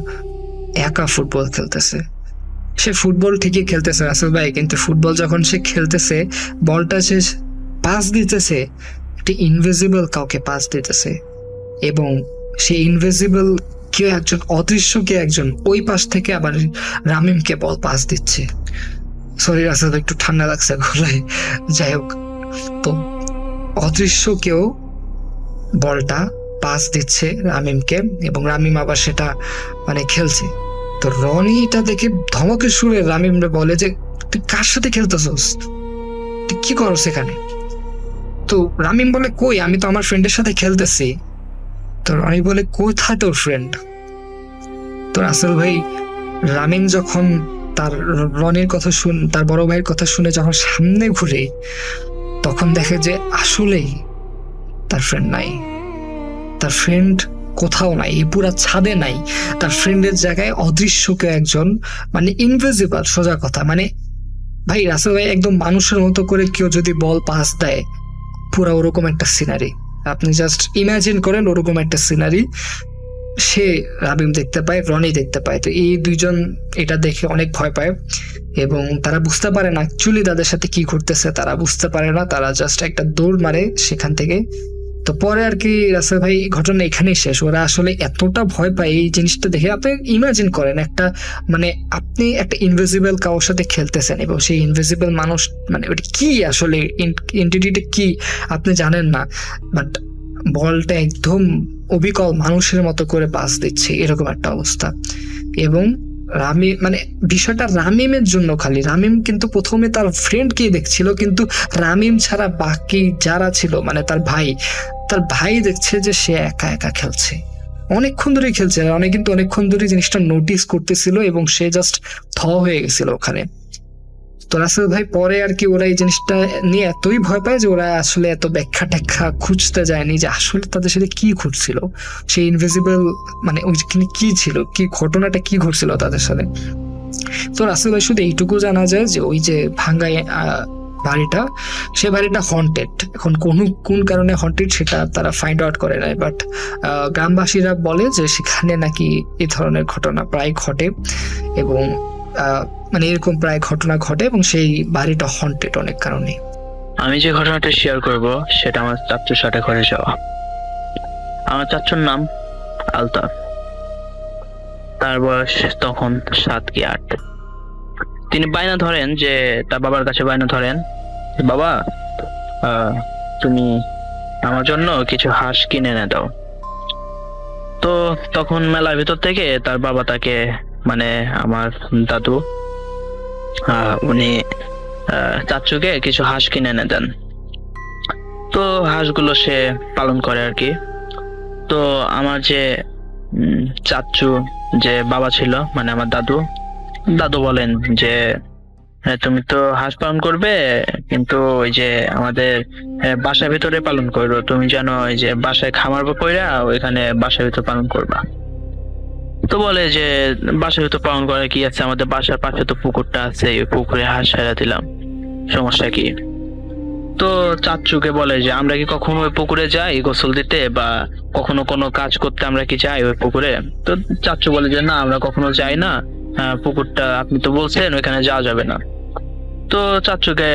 Speaker 3: একা ফুটবল খেলতেছে। সে ফুটবল ঠিকই খেলতেছে রাসেল ভাই, কিন্তু ফুটবল যখন সে খেলতেছে, বলটা সে পাস দিতেছে, একটি ইনভিজিবল কাউকে পাস দিতেছে। এবং সেই ইনভিজিবল কেউ একজন, অদৃশ্য কে একজন ওই পাশ থেকে আবার রামিমকে বল পাস দিচ্ছে। সরি রাসেল, একটু ঠান্ডা লাগছে গলায়, যাই হোক। তো অদৃশ্য কেউ বলটা পাস দিচ্ছে রামিমকে এবং রামিম আবার সেটা মানে খেলছে। তো রনি এটা দেখে ধমকের সুরে রামিমরে বলে যে তুই কার সাথে খেলতেছস, তুই কি করস এখানে? তো রামিম বলে, কই, আমি তো আমার ফ্রেন্ডের সাথে খেলতেছি। তো রনি বলে, কোথায় তোর ফ্রেন্ড? তো রাসেল ভাই রামিম যখন তার বড় ভাইয়ের কথা শুনে যখন সামনে ঘুরে, তখন দেখে যে আসলেই তার ফ্রেন্ড নাই। তার ফ্রেন্ড কোথাও নাই, এই পুরা ছাদে নাই। তার ফ্রেন্ডের জায়গায় অদৃশ্য কেউ একজন, মানে ইনভিজিবল, সোজা কথা। মানে ভাই রাসেল ভাই একদম মানুষের মতো করে কেউ যদি বল পাস দেয়, পুরা ওরকম একটা সিনারি আপনি জাস্ট ইমাজিন করেন, ওরকম একটা সিনারি সে রামিম দেখতে পায়, রনি দেখতে পায়। তো এই দুইজন এটা দেখে অনেক ভয় পায় এবং তারা বুঝতে পারে না অ্যাকচুয়ালি তাদের সাথে কি ঘটতেছে। তারা বুঝতে পারে না, তারা জাস্ট একটা দৌড় মারে সেখান থেকে। তো তো পরে আর কি রাসেল ভাই ঘটনা এখানেই শেষ। ওরা আসলে এতটা ভয় পায় এই জিনিসটা দেখে। আপনি ইমাজিন করেন একটা মানে আপনি একটা ইনভিজিবল কারোর সাথে খেলতেছেন এবং সেই ইনভিজিবল মানুষ মানে ওটা কি আসলে এন্টিটিটা কি আপনি জানেন না, বাট বলটা একদম অবিকল মানুষের মতো করে পাস দিচ্ছে, এরকম একটা অবস্থা। এবং রামিম মানে বিষয়টা রামিমের জন্য, খালি রামিম কিন্তু প্রথমে তার ফ্রেন্ডকেই দেখছিল, কিন্তু রামিম ছাড়া বাকি যারা ছিল মানে তার ভাই দেখছে যে সে একা একা খেলছে, অনেকক্ষণ ধরে খেলছে। অনেক কিন্তু অনেকক্ষণ ধরে জিনিসটা নোটিস করতেছিল এবং সে জাস্ট হয়ে গেছিল ওখানে। তো রাসেল ভাই পরে আর কি ওরা এই জিনিসটা নিয়ে এতই ভয় পায় যে ওরা আসলে এত ব্যাখ্যা ট্যাখ্যা খুঁজতে যায়নি যে আসলে তাদের সাথে কি ঘটছিল, সেই ইনভিজিবল মানে ওইখানে কি ছিল, কি ঘটনাটা কি ঘটছিল তাদের সাথে। তো রাসেল ভাই শুধু এইটুকু জানা যায় যে ওই যে ভাঙ্গায় বাড়িটা, সে বাড়িটা হন্টেড। এখন কোন কারণে হন্টেড সেটা তারা ফাইন্ড আউট করে নাই, বাট গ্রামবাসীরা বলে যে সেখানে নাকি এই ধরনের ঘটনা প্রায় ঘটে এবং মানে এরকম প্রায় ঘটনা ঘটে এবং সেই বাড়িটা হন্টেড অনেক কারণে।
Speaker 4: আমি যে ঘটনাটা শেয়ার করব সেটা আমার চাচ্চুর সাথে ঘটে যাওয়া। আমার চাচ্চুর নাম আলতাফ, তার বয়স তখন 7 কি 8। তিনি বায়না ধরেন যে তার বাবার কাছে বায়না ধরেন, বাবা তুমি আমার জন্য কিছু হাঁস কিনে এনে দাও। তো তখন মেলার ভিতর থেকে তার বাবা তাকে মানে আমার দাদু উনি চাচ্চুকে কিছু হাঁস কিনে এনে দেন। তো হাঁসগুলো সে পালন করে আর কি। তো আমার যে চাচ্চু যে বাবা ছিল মানে আমার দাদু বলেন যে তুমি তো হাঁস পালন করবে, কিন্তু ওই যে আমাদের বাসার ভিতরে পালন করো, তুমি যেন ওই যে বাসায় খামার কইরা ওইখানে বাসার ভিতরে পালন করবা। তো বলে যে বাসার ভিতর পালন করার কি আছে, আমাদের বাসার পাশে তো পুকুরটা আছে, ওই পুকুরে হাঁস ছেড়ে দিলাম, সমস্যা কি। তো চাচ্চুকে বলে যে আমরা কি কখনো ওই পুকুরে যাই গোসল দিতে বা কখনো কোনো কাজ করতে, আমরা কি যাই ওই পুকুরে? তো চাচ্চু বলে যে না, আমরা কখনো যাই না, পুকুরটা আপনি তো বলছেন ওইখানে যাওয়া যাবে না। তো চাচ্চুকে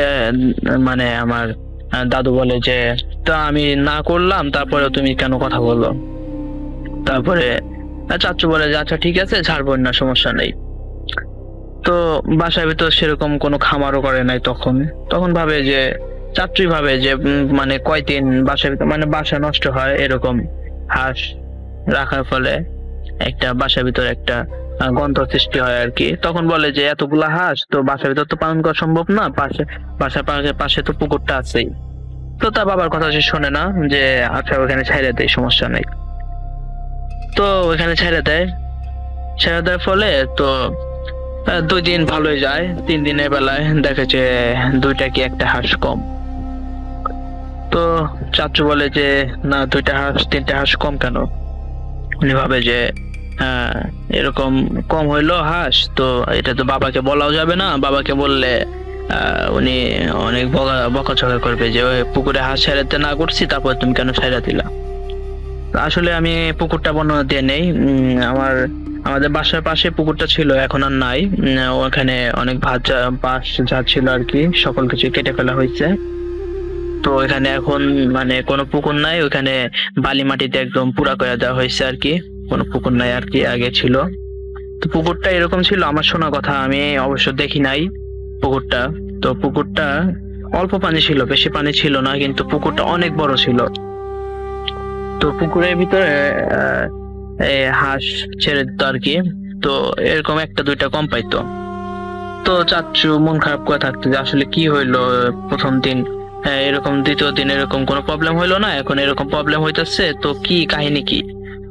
Speaker 4: মানে আমার দাদু বলে যে তা আমি না করলাম, তারপরে তুমি কেন কথা বললো? তারপরে চাচ্চু বলে যে আচ্ছা ঠিক আছে, ছাড়বো না, সমস্যা নেই। তো বাসার ভিতর সেরকম কোনো খামারও করে নাই তখন ভাবে যে চাচ্চুই ভাবে যে মানে কয়দিন বাসার ভিতর মানে বাসা নষ্ট হয় এরকম হাঁস রাখার ফলে একটা বাসার ভিতর একটা গন্ধ সৃষ্টি হয় আর কি। তখন বলে যে এতগুলা হাঁস তো বাসার ভিতর তো পালন করা সম্ভব না, বাসার পাশে তো পুকুরটা আছেই। তো তার বাবার কথা সে শোনে না, যে আচ্ছা ওখানে ছেড়ে দেয়, সমস্যা নেই। তো ওইখানে ছেড়ে দেওয়ার ফলে তো 2 দিন ভালোই যায়। 3 দিনের বেলায় দেখে যে 2টা কি একটা হাঁস কম। তো চাচু বলে যে না, 2টা হাঁস 3টা হাঁস কম কেন? উনি ভাবে যে এরকম কম হইলো হাঁস, তো এটা তো বাবাকে বলাও যাবে না, বাবাকে বললে উনি অনেক বকাঝকা করবে যে ওই পুকুরে হাঁস ছেড়াতে না করছি, তারপর তুমি কেন ছেড়া দিলা। আসলে আমি পুকুরটা বর্ণনা দিয়ে নেই। আমাদের বাসার পাশে পুকুরটা ছিল, এখন আর নাই। ওখানে অনেক বাঁশ যা ছিল আর কি, সকল কিছু কেটে ফেলা হয়েছে। তো এখানে এখন মানে কোনো পুকুর নাই, ওখানে বালি মাটিতে একদম পুরা করে দেওয়া হয়েছে আর কি, কোনো পুকুর নাই আর কি, আগে ছিল। তো পুকুরটা এরকম ছিল, আমার শোনা কথা, আমি অবশ্য দেখি নাই পুকুরটা। তো পুকুরটা অল্প পানি ছিল, বেশি পানি ছিল না, কিন্তু পুকুরটা অনেক বড় ছিল। তো পুকুরের ভিতরে হাঁস ছেড়ে দিত আর কি। তো এরকম 1-2টা কম পাইতো। তো চাচ্চু মন খারাপ করে থাকতো যে আসলে কি হইলো, প্রথম দিন এরকম, দ্বিতীয় দিন এরকম কোনো প্রবলেম হইলো না, এখন এরকম প্রবলেম হইতেছে, তো কি কাহিনী কি।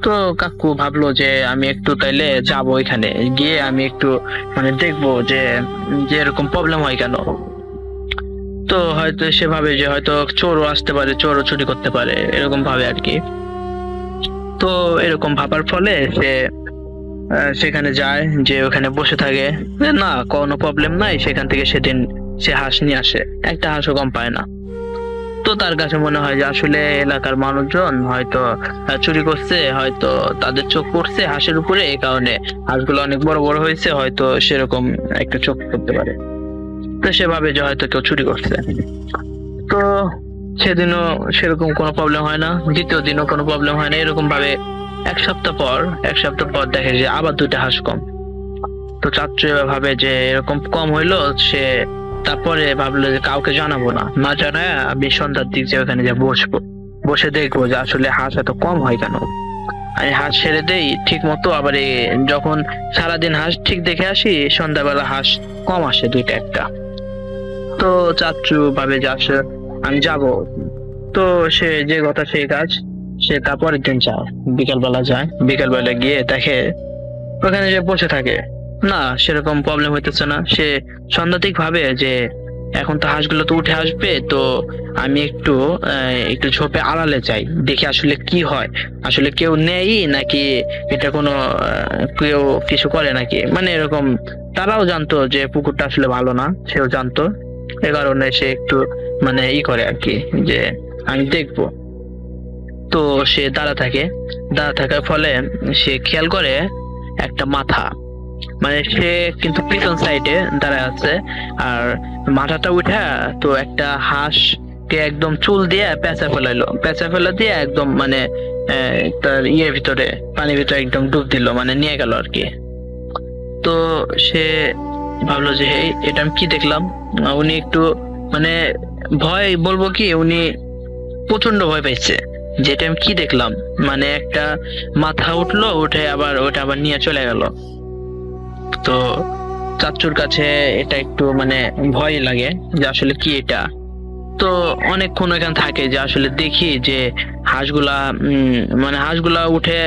Speaker 4: তো কাকু ভাবলো যে আমি একটু তাইলে যাবো, এখানে গিয়ে আমি একটু মানে দেখবো যে এরকম প্রবলেম হয় কেন। তো হয়তো সে ভাবে যে হয়তো চোরও আসতে পারে, চোরও চুরি করতে পারে, এরকম ভাবে আর কি। তো এরকম ভাবার ফলে সে সেখানে যায়, যে ওখানে বসে থাকে, না কোনো প্রবলেম নাই, সেখান থেকে সেদিন সে হাঁস নিয়ে আসে, একটা হাঁসও কম পায় না। তো তার কাছে মনে হয় যে আসলে এলাকার মানুষজন হয়তো চুরি করছে, হয়তো তাদের চোখ পড়ছে হাঁসের উপরে, এই কারণে হাঁসগুলো অনেক বড় বড় হয়েছে, হয়তো সেরকম একটা চোখ করতে পারে। তো সে ভাবে যে হয়তো কেউ চুরি করছে। তো সেদিনও সেরকম কোনো প্রবলেম হয় না, দ্বিতীয় দিনও কোনো প্রবলেম হয় না। এরকম ভাবে এক সপ্তাহ পর দেখে যে আবার 2টা হাঁস কম। তো চাচ্চু এবার ভাবে যে এরকম কম হইলো, সে তারপরে ভাবলো যে কাউকে জানাবো না, না জানায় আমি সন্ধ্যার দিক যে ওখানে যে বসে দেখবো যে আসলে হাঁস এত কম হয় কেন। আমি হাঁস ছেড়ে দেই ঠিক মতো, আবার যখন সারাদিন হাঁস ঠিক দেখে আসি, সন্ধ্যাবেলা হাঁস কম আসে 2টা 1টা। তো চাচ্চু ভাবে যে আসলে আমি যাব। তো সে যে কথা সেই কাজ, সে তারপরের দিন যায়, বিকালবেলা গিয়ে দেখে ওখানে যে বসে থাকে, না সেরকম প্রবলেম হইতেছে না। সে সন্ধ্যাতিক ভাবে যে এখন তো হাঁসগুলো তো উঠে আসবে, তো আমি একটু ঝোপে আড়ালে যাই, দেখি আসলে কি হয়, আসলে কেউ নেই নাকি এটা কোনো কেউ কিছু করে নাকি, মানে এরকম। তারাও জানতো যে পুকুরটা আসলে ভালো না, সেও জানতো। এ কারণে সে একটু মানে করে আর কি, যে আমি দেখবো। তো সে দাঁড়া থাকার ফলে সে খেয়াল করে একটা মাথা, মানে সে কিন্তু পিছন সাইডে দাঁড়ায় আছে, আর মাথাটা উঠা তো একটা হাঁসকে একদম চুল দিয়ে পেঁচা ফেলা দিয়ে একদম মানে তার পানির ভিতরে একদম ডুব দিল, মানে নিয়ে গেল আর কি। তো সে ভাবলো যে এটা আমি কি দেখলাম। উনি একটু মানে ভয় বলবো কি, উনি প্রচন্ড ভয় পাইছে, যেটা আমি কি দেখলাম। মানে একটা মাথা উঠে আবার ওটা আবার নিয়ে চলে গেল। তো চাচ্চুর কাছে এটা একটু মানে ভয় লাগে যে আসলে কি এটা। তো অনেকক্ষণ এখানে থাকে যে আসলে দেখি যে হাঁসগুলা উঠে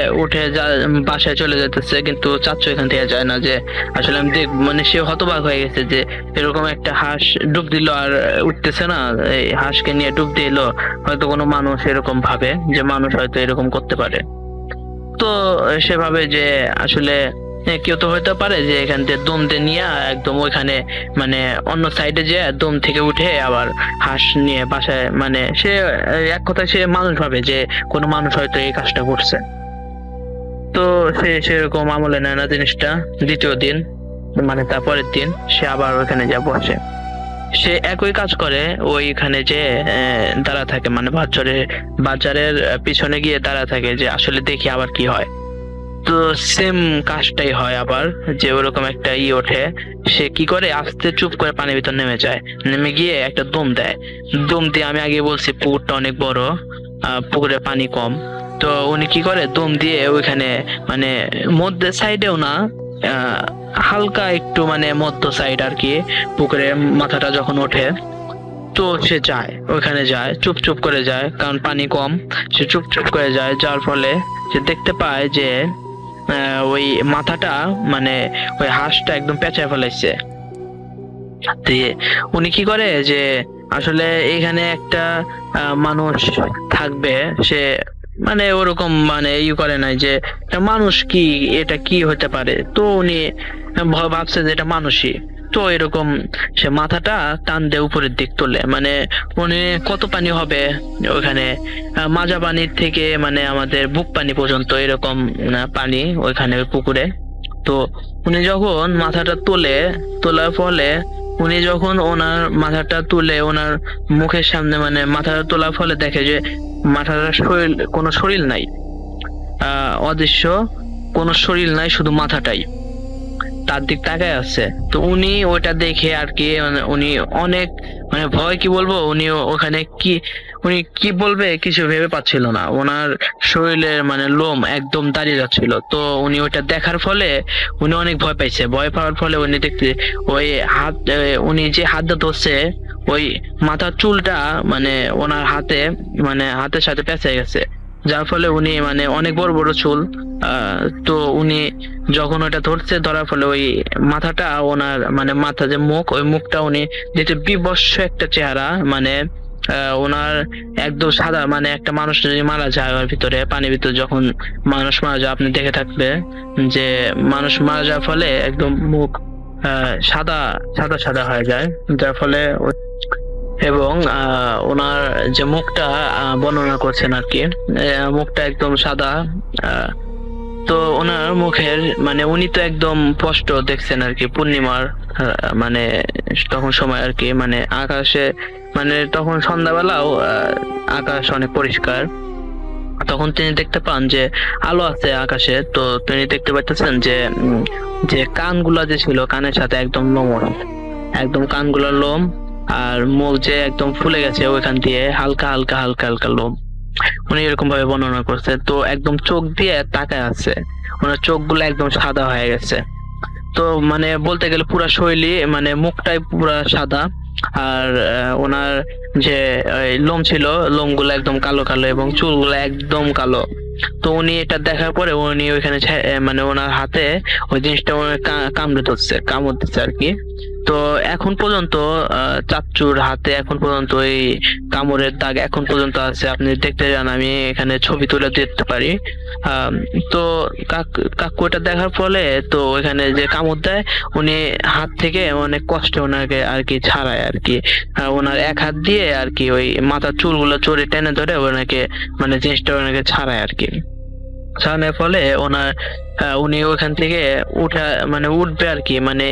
Speaker 4: বাসায় চলে যেতেছে, কিন্তু চাচ্চু এখান থেকে যায় না। যে আসলে আমি মানে সে হতবাক হয়ে গেছে যে এরকম একটা হাঁস ডুব দিল আর উঠতেছে না, এই হাঁসকে নিয়ে ডুব দিল, হয়তো কোনো মানুষ এরকম ভাবে যে মানুষ হয়তো এরকম করতে পারে। তো সে ভাবে যে আসলে কেউ তো হইতে পারে যে এখান থেকে দম দিয়ে নিয়ে একদম ওইখানে মানে অন্য সাইডে যে দম থেকে উঠে আবার হাঁস নিয়ে বাসায়, মানে সে এক কথায় সে মানুষ ভাবে যে কোনো মানুষ হয়তো এই কাজটা করছে। তো সে সেরকম আমলে নেয় না জিনিসটা। দ্বিতীয় দিন মানে তারপরের দিন সে আবার ওইখানে যা বসে, সে একই কাজ করে, ওইখানে যে দাঁড়া থাকে, মানে বাজারের পিছনে গিয়ে দাঁড়া থাকে যে আসলে দেখি আবার কি হয়। তো সেম কাজটাই হয় আবার, যে ওরকম একটা ওঠে। সে কি করে, আস্তে চুপ করে পানির ভিতর নেমে গিয়ে একটা দম দিয়ে, আমি আগে বলছি পুকুরটা অনেক বড়, পুকুরে পানি কম। তো উনি কি করে, দম দিয়ে ওইখানে মানে মধ্যে সাইডেও না, হালকা একটু মানে মধ্য সাইড আর কি, পুকুরে মাথাটা যখন ওঠে, তো সে ওইখানে যায়, চুপ করে যায়, কারণ পানি কম। সে চুপ করে যায়, যার ফলে সে দেখতে পায় যে ওই মাথাটা মানে ওই হাঁসটা একদম পেঁচায় ফেলাইছে। দিয়ে উনি কি করে যে আসলে এখানে একটা মানুষ থাকবে, সে মানে ওরকম মানে করে নাই যে এটা মানুষ, কি এটা কি হতে পারে। তো উনি ভাবছে যে এটা মানুষই। তো এরকম সে মাথাটা টান দিয়ে উপরের দিক তোলে, মানে উনি কত পানি হবে ওখানে, মাজা পানির থেকে মানে আমাদের বুক পানি পর্যন্ত এরকম পানি ওইখানে পুকুরে। তো উনি যখন মাথাটা তোলার ফলে, উনি যখন ওনার মাথাটা তুলে ওনার মুখের সামনে মানে মাথাটা তোলার ফলে দেখে যে মাথাটার কোনো শরীর নাই, অদৃশ্য কোনো শরীর নাই, শুধু মাথাটাই তার দিক তাকায় আছে। তো উনি ওইটা দেখে আর কি, মানে উনি অনেক মানে ভয়, কি বলবো, উনি কি বলবে কিছু ভেবে পাচ্ছিল না। ওনার শরীরের মানে লোম একদম দাঁড়িয়ে যাচ্ছিল। তো উনি ওইটা দেখার ফলে উনি অনেক ভয় পাইছে। ভয় পাওয়ার ফলে উনি দেখতে ওই উনি যে হাতটা ধরছে, ওই মাথার চুলটা মানে ওনার হাতের সাথে পেঁচে গেছে, যার ফলে উনি মানে অনেক বড় বড় চুল। তো উনি যখন ওটা ধরার ফলে ওই মাথাটা ওনার মানে মাথা যে মুখ, ওই মুখটা উনি যেটা বিবস্ত্র একটা চেহারা, মানে ওনার একদম সাদা, মানে একটা মানুষ যদি মারা যায় ওর ভিতরে, পানির ভিতরে যখন মানুষ মারা যায়, আপনি দেখে থাকবে যে মানুষ মারা যাওয়ার ফলে একদম মুখ সাদা সাদা হয়ে যায়, যার ফলে এবং ওনার যে মুখটা বর্ণনা করছেন আর কি, মুখটা একদম সাদা। তো ওনার মুখের মানে উনি তো একদম স্পষ্ট দেখছেন আর কি পূর্ণিমার মানে তখন সময় আর কি, মানে আকাশে মানে তখন সন্ধ্যাবেলাও আকাশ অনেক পরিষ্কার। তখন তিনি দেখতে পান যে আলো আছে আকাশে। তো তিনি দেখতে পাচ্ছেন যে যে কানগুলা যে ছিল কানের সাথে একদম লোমর, একদম কানগুলোর লোম, আর মুখ যে একদম ফুলে গেছে ওইখান দিয়ে হালকা হালকা হালকা হালকা লোম। উনি এরকম ভাবে বর্ণনা করছে। তো একদম চোখ দিয়ে তাকায় আছে, ওনার চোখগুলো একদম সাদা হয়ে গেছে। তো মানে বলতে গেলে পুরা শৈলী মানে মুখটাই পুরা সাদা, আর ওনার যে লোম ছিল লোমগুলো একদম কালো কালো এবং চুলগুলো একদম কালো। তো উনি এটা দেখার পরে উনি ওইখানে মানে ওনার হাতে ওই জিনিসটা কামড়ে ধরছে, কামড় দিচ্ছে আর কি। তো এখন পর্যন্ত চাচ্চুর হাতে এখন পর্যন্ত এই কামড়ের দাগ এখন পর্যন্ত আছে। আপনি দেখতে যান, আমি এখানে ছবি তুলে দিতে পারি। তো কাকু এটা দেখার ফলে তো ওইখানে যে কামড় দেয় উনি হাত থেকে অনেক কষ্টে ওনাকে আর কি ছাড়ায় আর কি, ওনার এক হাত দিয়ে আর কি ওই মাথার চুলগুলো চড়ে টেনে ধরে ওনাকে মানে জিনিসটা ওনাকে ছাড়ায় আর কি। ছাড়ানোর ফলে ওনার উনি ওইখান থেকে মানে উঠবে আর কি, মানে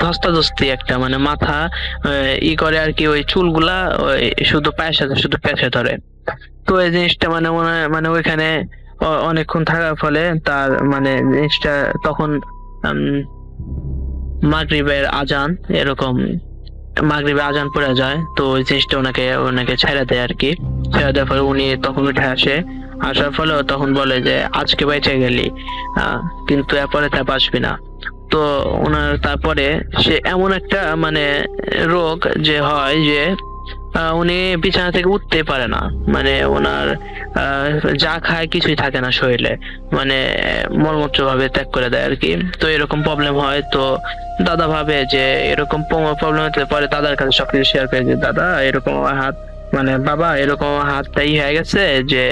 Speaker 4: ধস্তাধস্তি একটা মানে মাথা ই করে আর কি, ওই চুলগুলা ওই শুধু পায়ের সাথে শুধু পেঁচে ধরে। তো এই জিনিসটা মানে মানে ওইখানে অনেকক্ষণ থাকার ফলে তার মানে জিনিসটা তখন মাগরিবের আজান এরকম মাগরিবে আজান পড়ে যায়। তো ওই জিনিসটা ওনাকে ছেড়ে দেয় আর কি। ছেড়ে দেওয়ার পরে উনি তখন উঠে আসার ফলে তখন বলে যে আজকে বেঁচে গেলি, কিন্তু এরপরে তা বাঁচবি না। তো ওনার তারপরে সে এমন একটা মানে রোগ যে হয় যে উনি বিছানা থেকে উঠতে পারে না, মানে ওনার যা খায় কিছুই থাকে না শরীরে, মানে মলমূত্র ভাবে ত্যাগ করে দেয় আর কি। তো এরকম প্রবলেম হয়। তো দাদা ভাবে যে এরকম প্রবলেম হতে পারে, দাদার কাছে সবকিছু শেয়ার করে যে দাদা এরকম আমার হাত মানে বাবা এরকম হাতটাই হয়ে গেছে, যে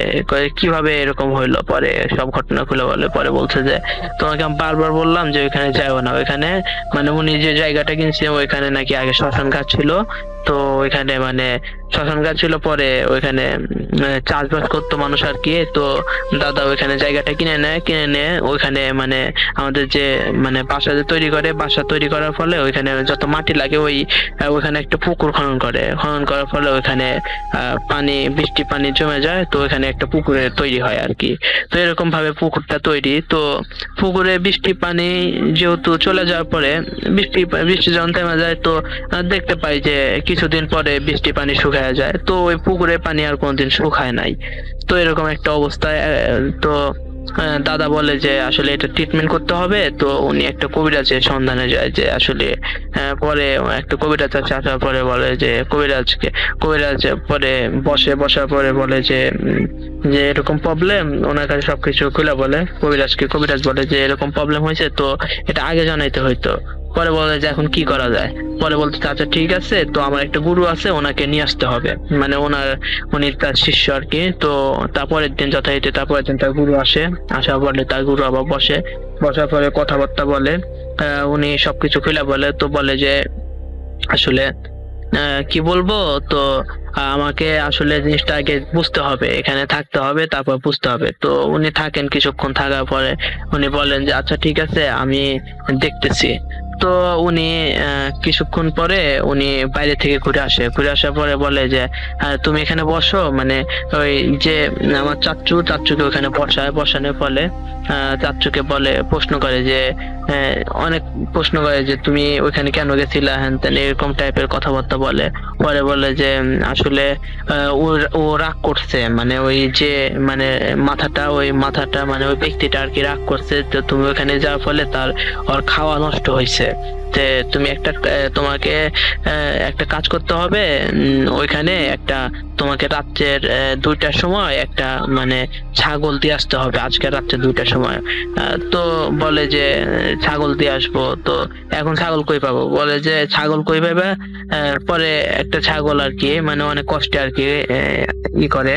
Speaker 4: কিভাবে এরকম হইলো। পরে সব ঘটনা খুলে বলে, পরে বলছে যে তোমাকে আমি বারবার বললাম যে ওইখানে যাও না, ওইখানে মানে উনি যে জায়গাটা কিনছে ওইখানে নাকি আগে শ্মশান ঘাট ছিল। তো ওইখানে মানে শ্মশান ঘাট ছিল, পরে ওইখানে চাষবাস করতো মানুষ আর কি। তো দাদা ওইখানে জায়গাটা কিনে নিয়ে ওইখানে মানে আমাদের যে মানে বাসা যে বাসা তৈরি করার ফলে ওইখানে যত মাটি লাগে ওইখানে একটা পুকুর খনন করার ফলে ওইখানে পানি বৃষ্টি পানি জমে যায়। তো ওইখানে একটা পুকুরে তৈরি হয় আর কি। তো এরকম ভাবে পুকুরটা তৈরি। তো পুকুরে বৃষ্টি পানি যেহেতু চলে যাওয়ার পরে বৃষ্টি যখন থেমে যায়, তো দেখতে পাই যে কিছুদিন পরে বৃষ্টি পানি শুকায় যায়। তো ওই পুকুরের পানি আর কোনোদিন শুকায় নাই। তো এরকম একটা অবস্থায় তো দাদা বলে যে আসলে এটা ট্রিটমেন্ট করতে হবে। তো উনি একটা কবিরাজের সন্ধানে যায়, যে আসলে পরে একটা কবিরাজ আছে, আসার পরে বলে যে কবিরাজ পরে বসার পরে বলে যে এরকম প্রবলেম, ওনার কাছে সবকিছু খুলে বলে কবিরাজ বলে যে এরকম প্রবলেম হয়েছে, তো এটা আগে জানাইতে হইতো। পরে বলে যে এখন কি করা যায়। পরে বলতে আচ্ছা ঠিক আছে, তো আমার একটা গুরু আছে ওনাকে নিয়ে আসতে হবে, মানে উনি তার শিষ্য আর কি। তো তারপরের দিন তারপরের দিন তার গুরু আসার পরে তার গুরু আবার বসার পরে কথাবার্তা বলে, উনি সবকিছু খুলে বলে। তো বলে যে আসলে কি বলবো, তো আমাকে আসলে জিনিসটা আগে বুঝতে হবে, এখানে থাকতে হবে, তারপর বুঝতে হবে। তো উনি থাকেন, কিছুক্ষণ থাকার পরে উনি বলেন যে আচ্ছা ঠিক আছে আমি দেখতেছি। তো উনি কিছুক্ষণ পরে উনি বাইরে থেকে ঘুরে আসার পরে বলে যে তুমি এখানে বসো, মানে ওই যে আমার চাচ্চুকে ওখানে বসানোর ফলে চাচ্চুকে বলে প্রশ্ন করে যে অনেক প্রশ্ন করে যে তুমি ওইখানে কেন গেছিলা, হ্যান তেন এরকম টাইপের কথাবার্তা বলে। পরে বলে যে আসলে ও রাগ করছে, মানে ওই যে মানে মাথাটা মানে ওই ব্যক্তিটা আর কি রাগ করছে। তো তুমি ওখানে যাওয়ার ফলে ওর খাওয়া নষ্ট হয়েছে। তুমি তোমাকে একটা কাজ করতে হবে, ওইখানে তোমাকে রাত্রের 2টার সময় একটা মানে ছাগল দিয়ে আসতে হবে, আজকে রাত্রে 2টার সময়। তো বলে যে ছাগল দিয়ে আসবো। তো এখন ছাগল কই পাবো, বলে যে ছাগল কই পাবে। পরে একটা ছাগল আর কি মানে অনেক কষ্টে আর কি করে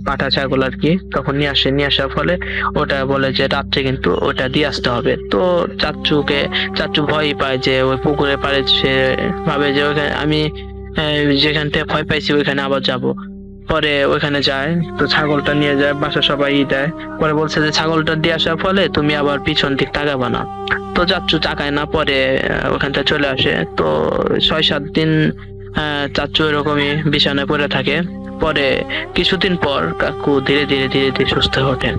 Speaker 4: পাঠা ছাগল আর কি, তখন নিয়ে আসার ফলে ওটা বলে যে রাত্রে কিন্তু ওটা দিয়ে আসতে হবে। তো চাচ্চু ভয় পায় যে ওই পুকুরের পাড়ে, সে ভাবে যে ওইখানে আমি যেখান থেকে ভয় পাইছি ওইখানে আবার যাব। পরে ওইখানে যায়, তো ছাগলটা নিয়ে যায়, বাসা সবাই দেয়। পরে বলছে যে ছাগলটা দিয়ে আসার ফলে তুমি আবার পিছন দিক তাকাবা না। তো চাচ্চু তাকায় না, পরে ওখান থেকে চলে আসে। তো 6-7 দিন চাচ্চু এরকমই বিছানায় পড়ে থাকে। পরে কিছুদিন পর কাকু ধীরে ধীরে ধীরে ধীরে সুস্থ হয়ে ওঠেন।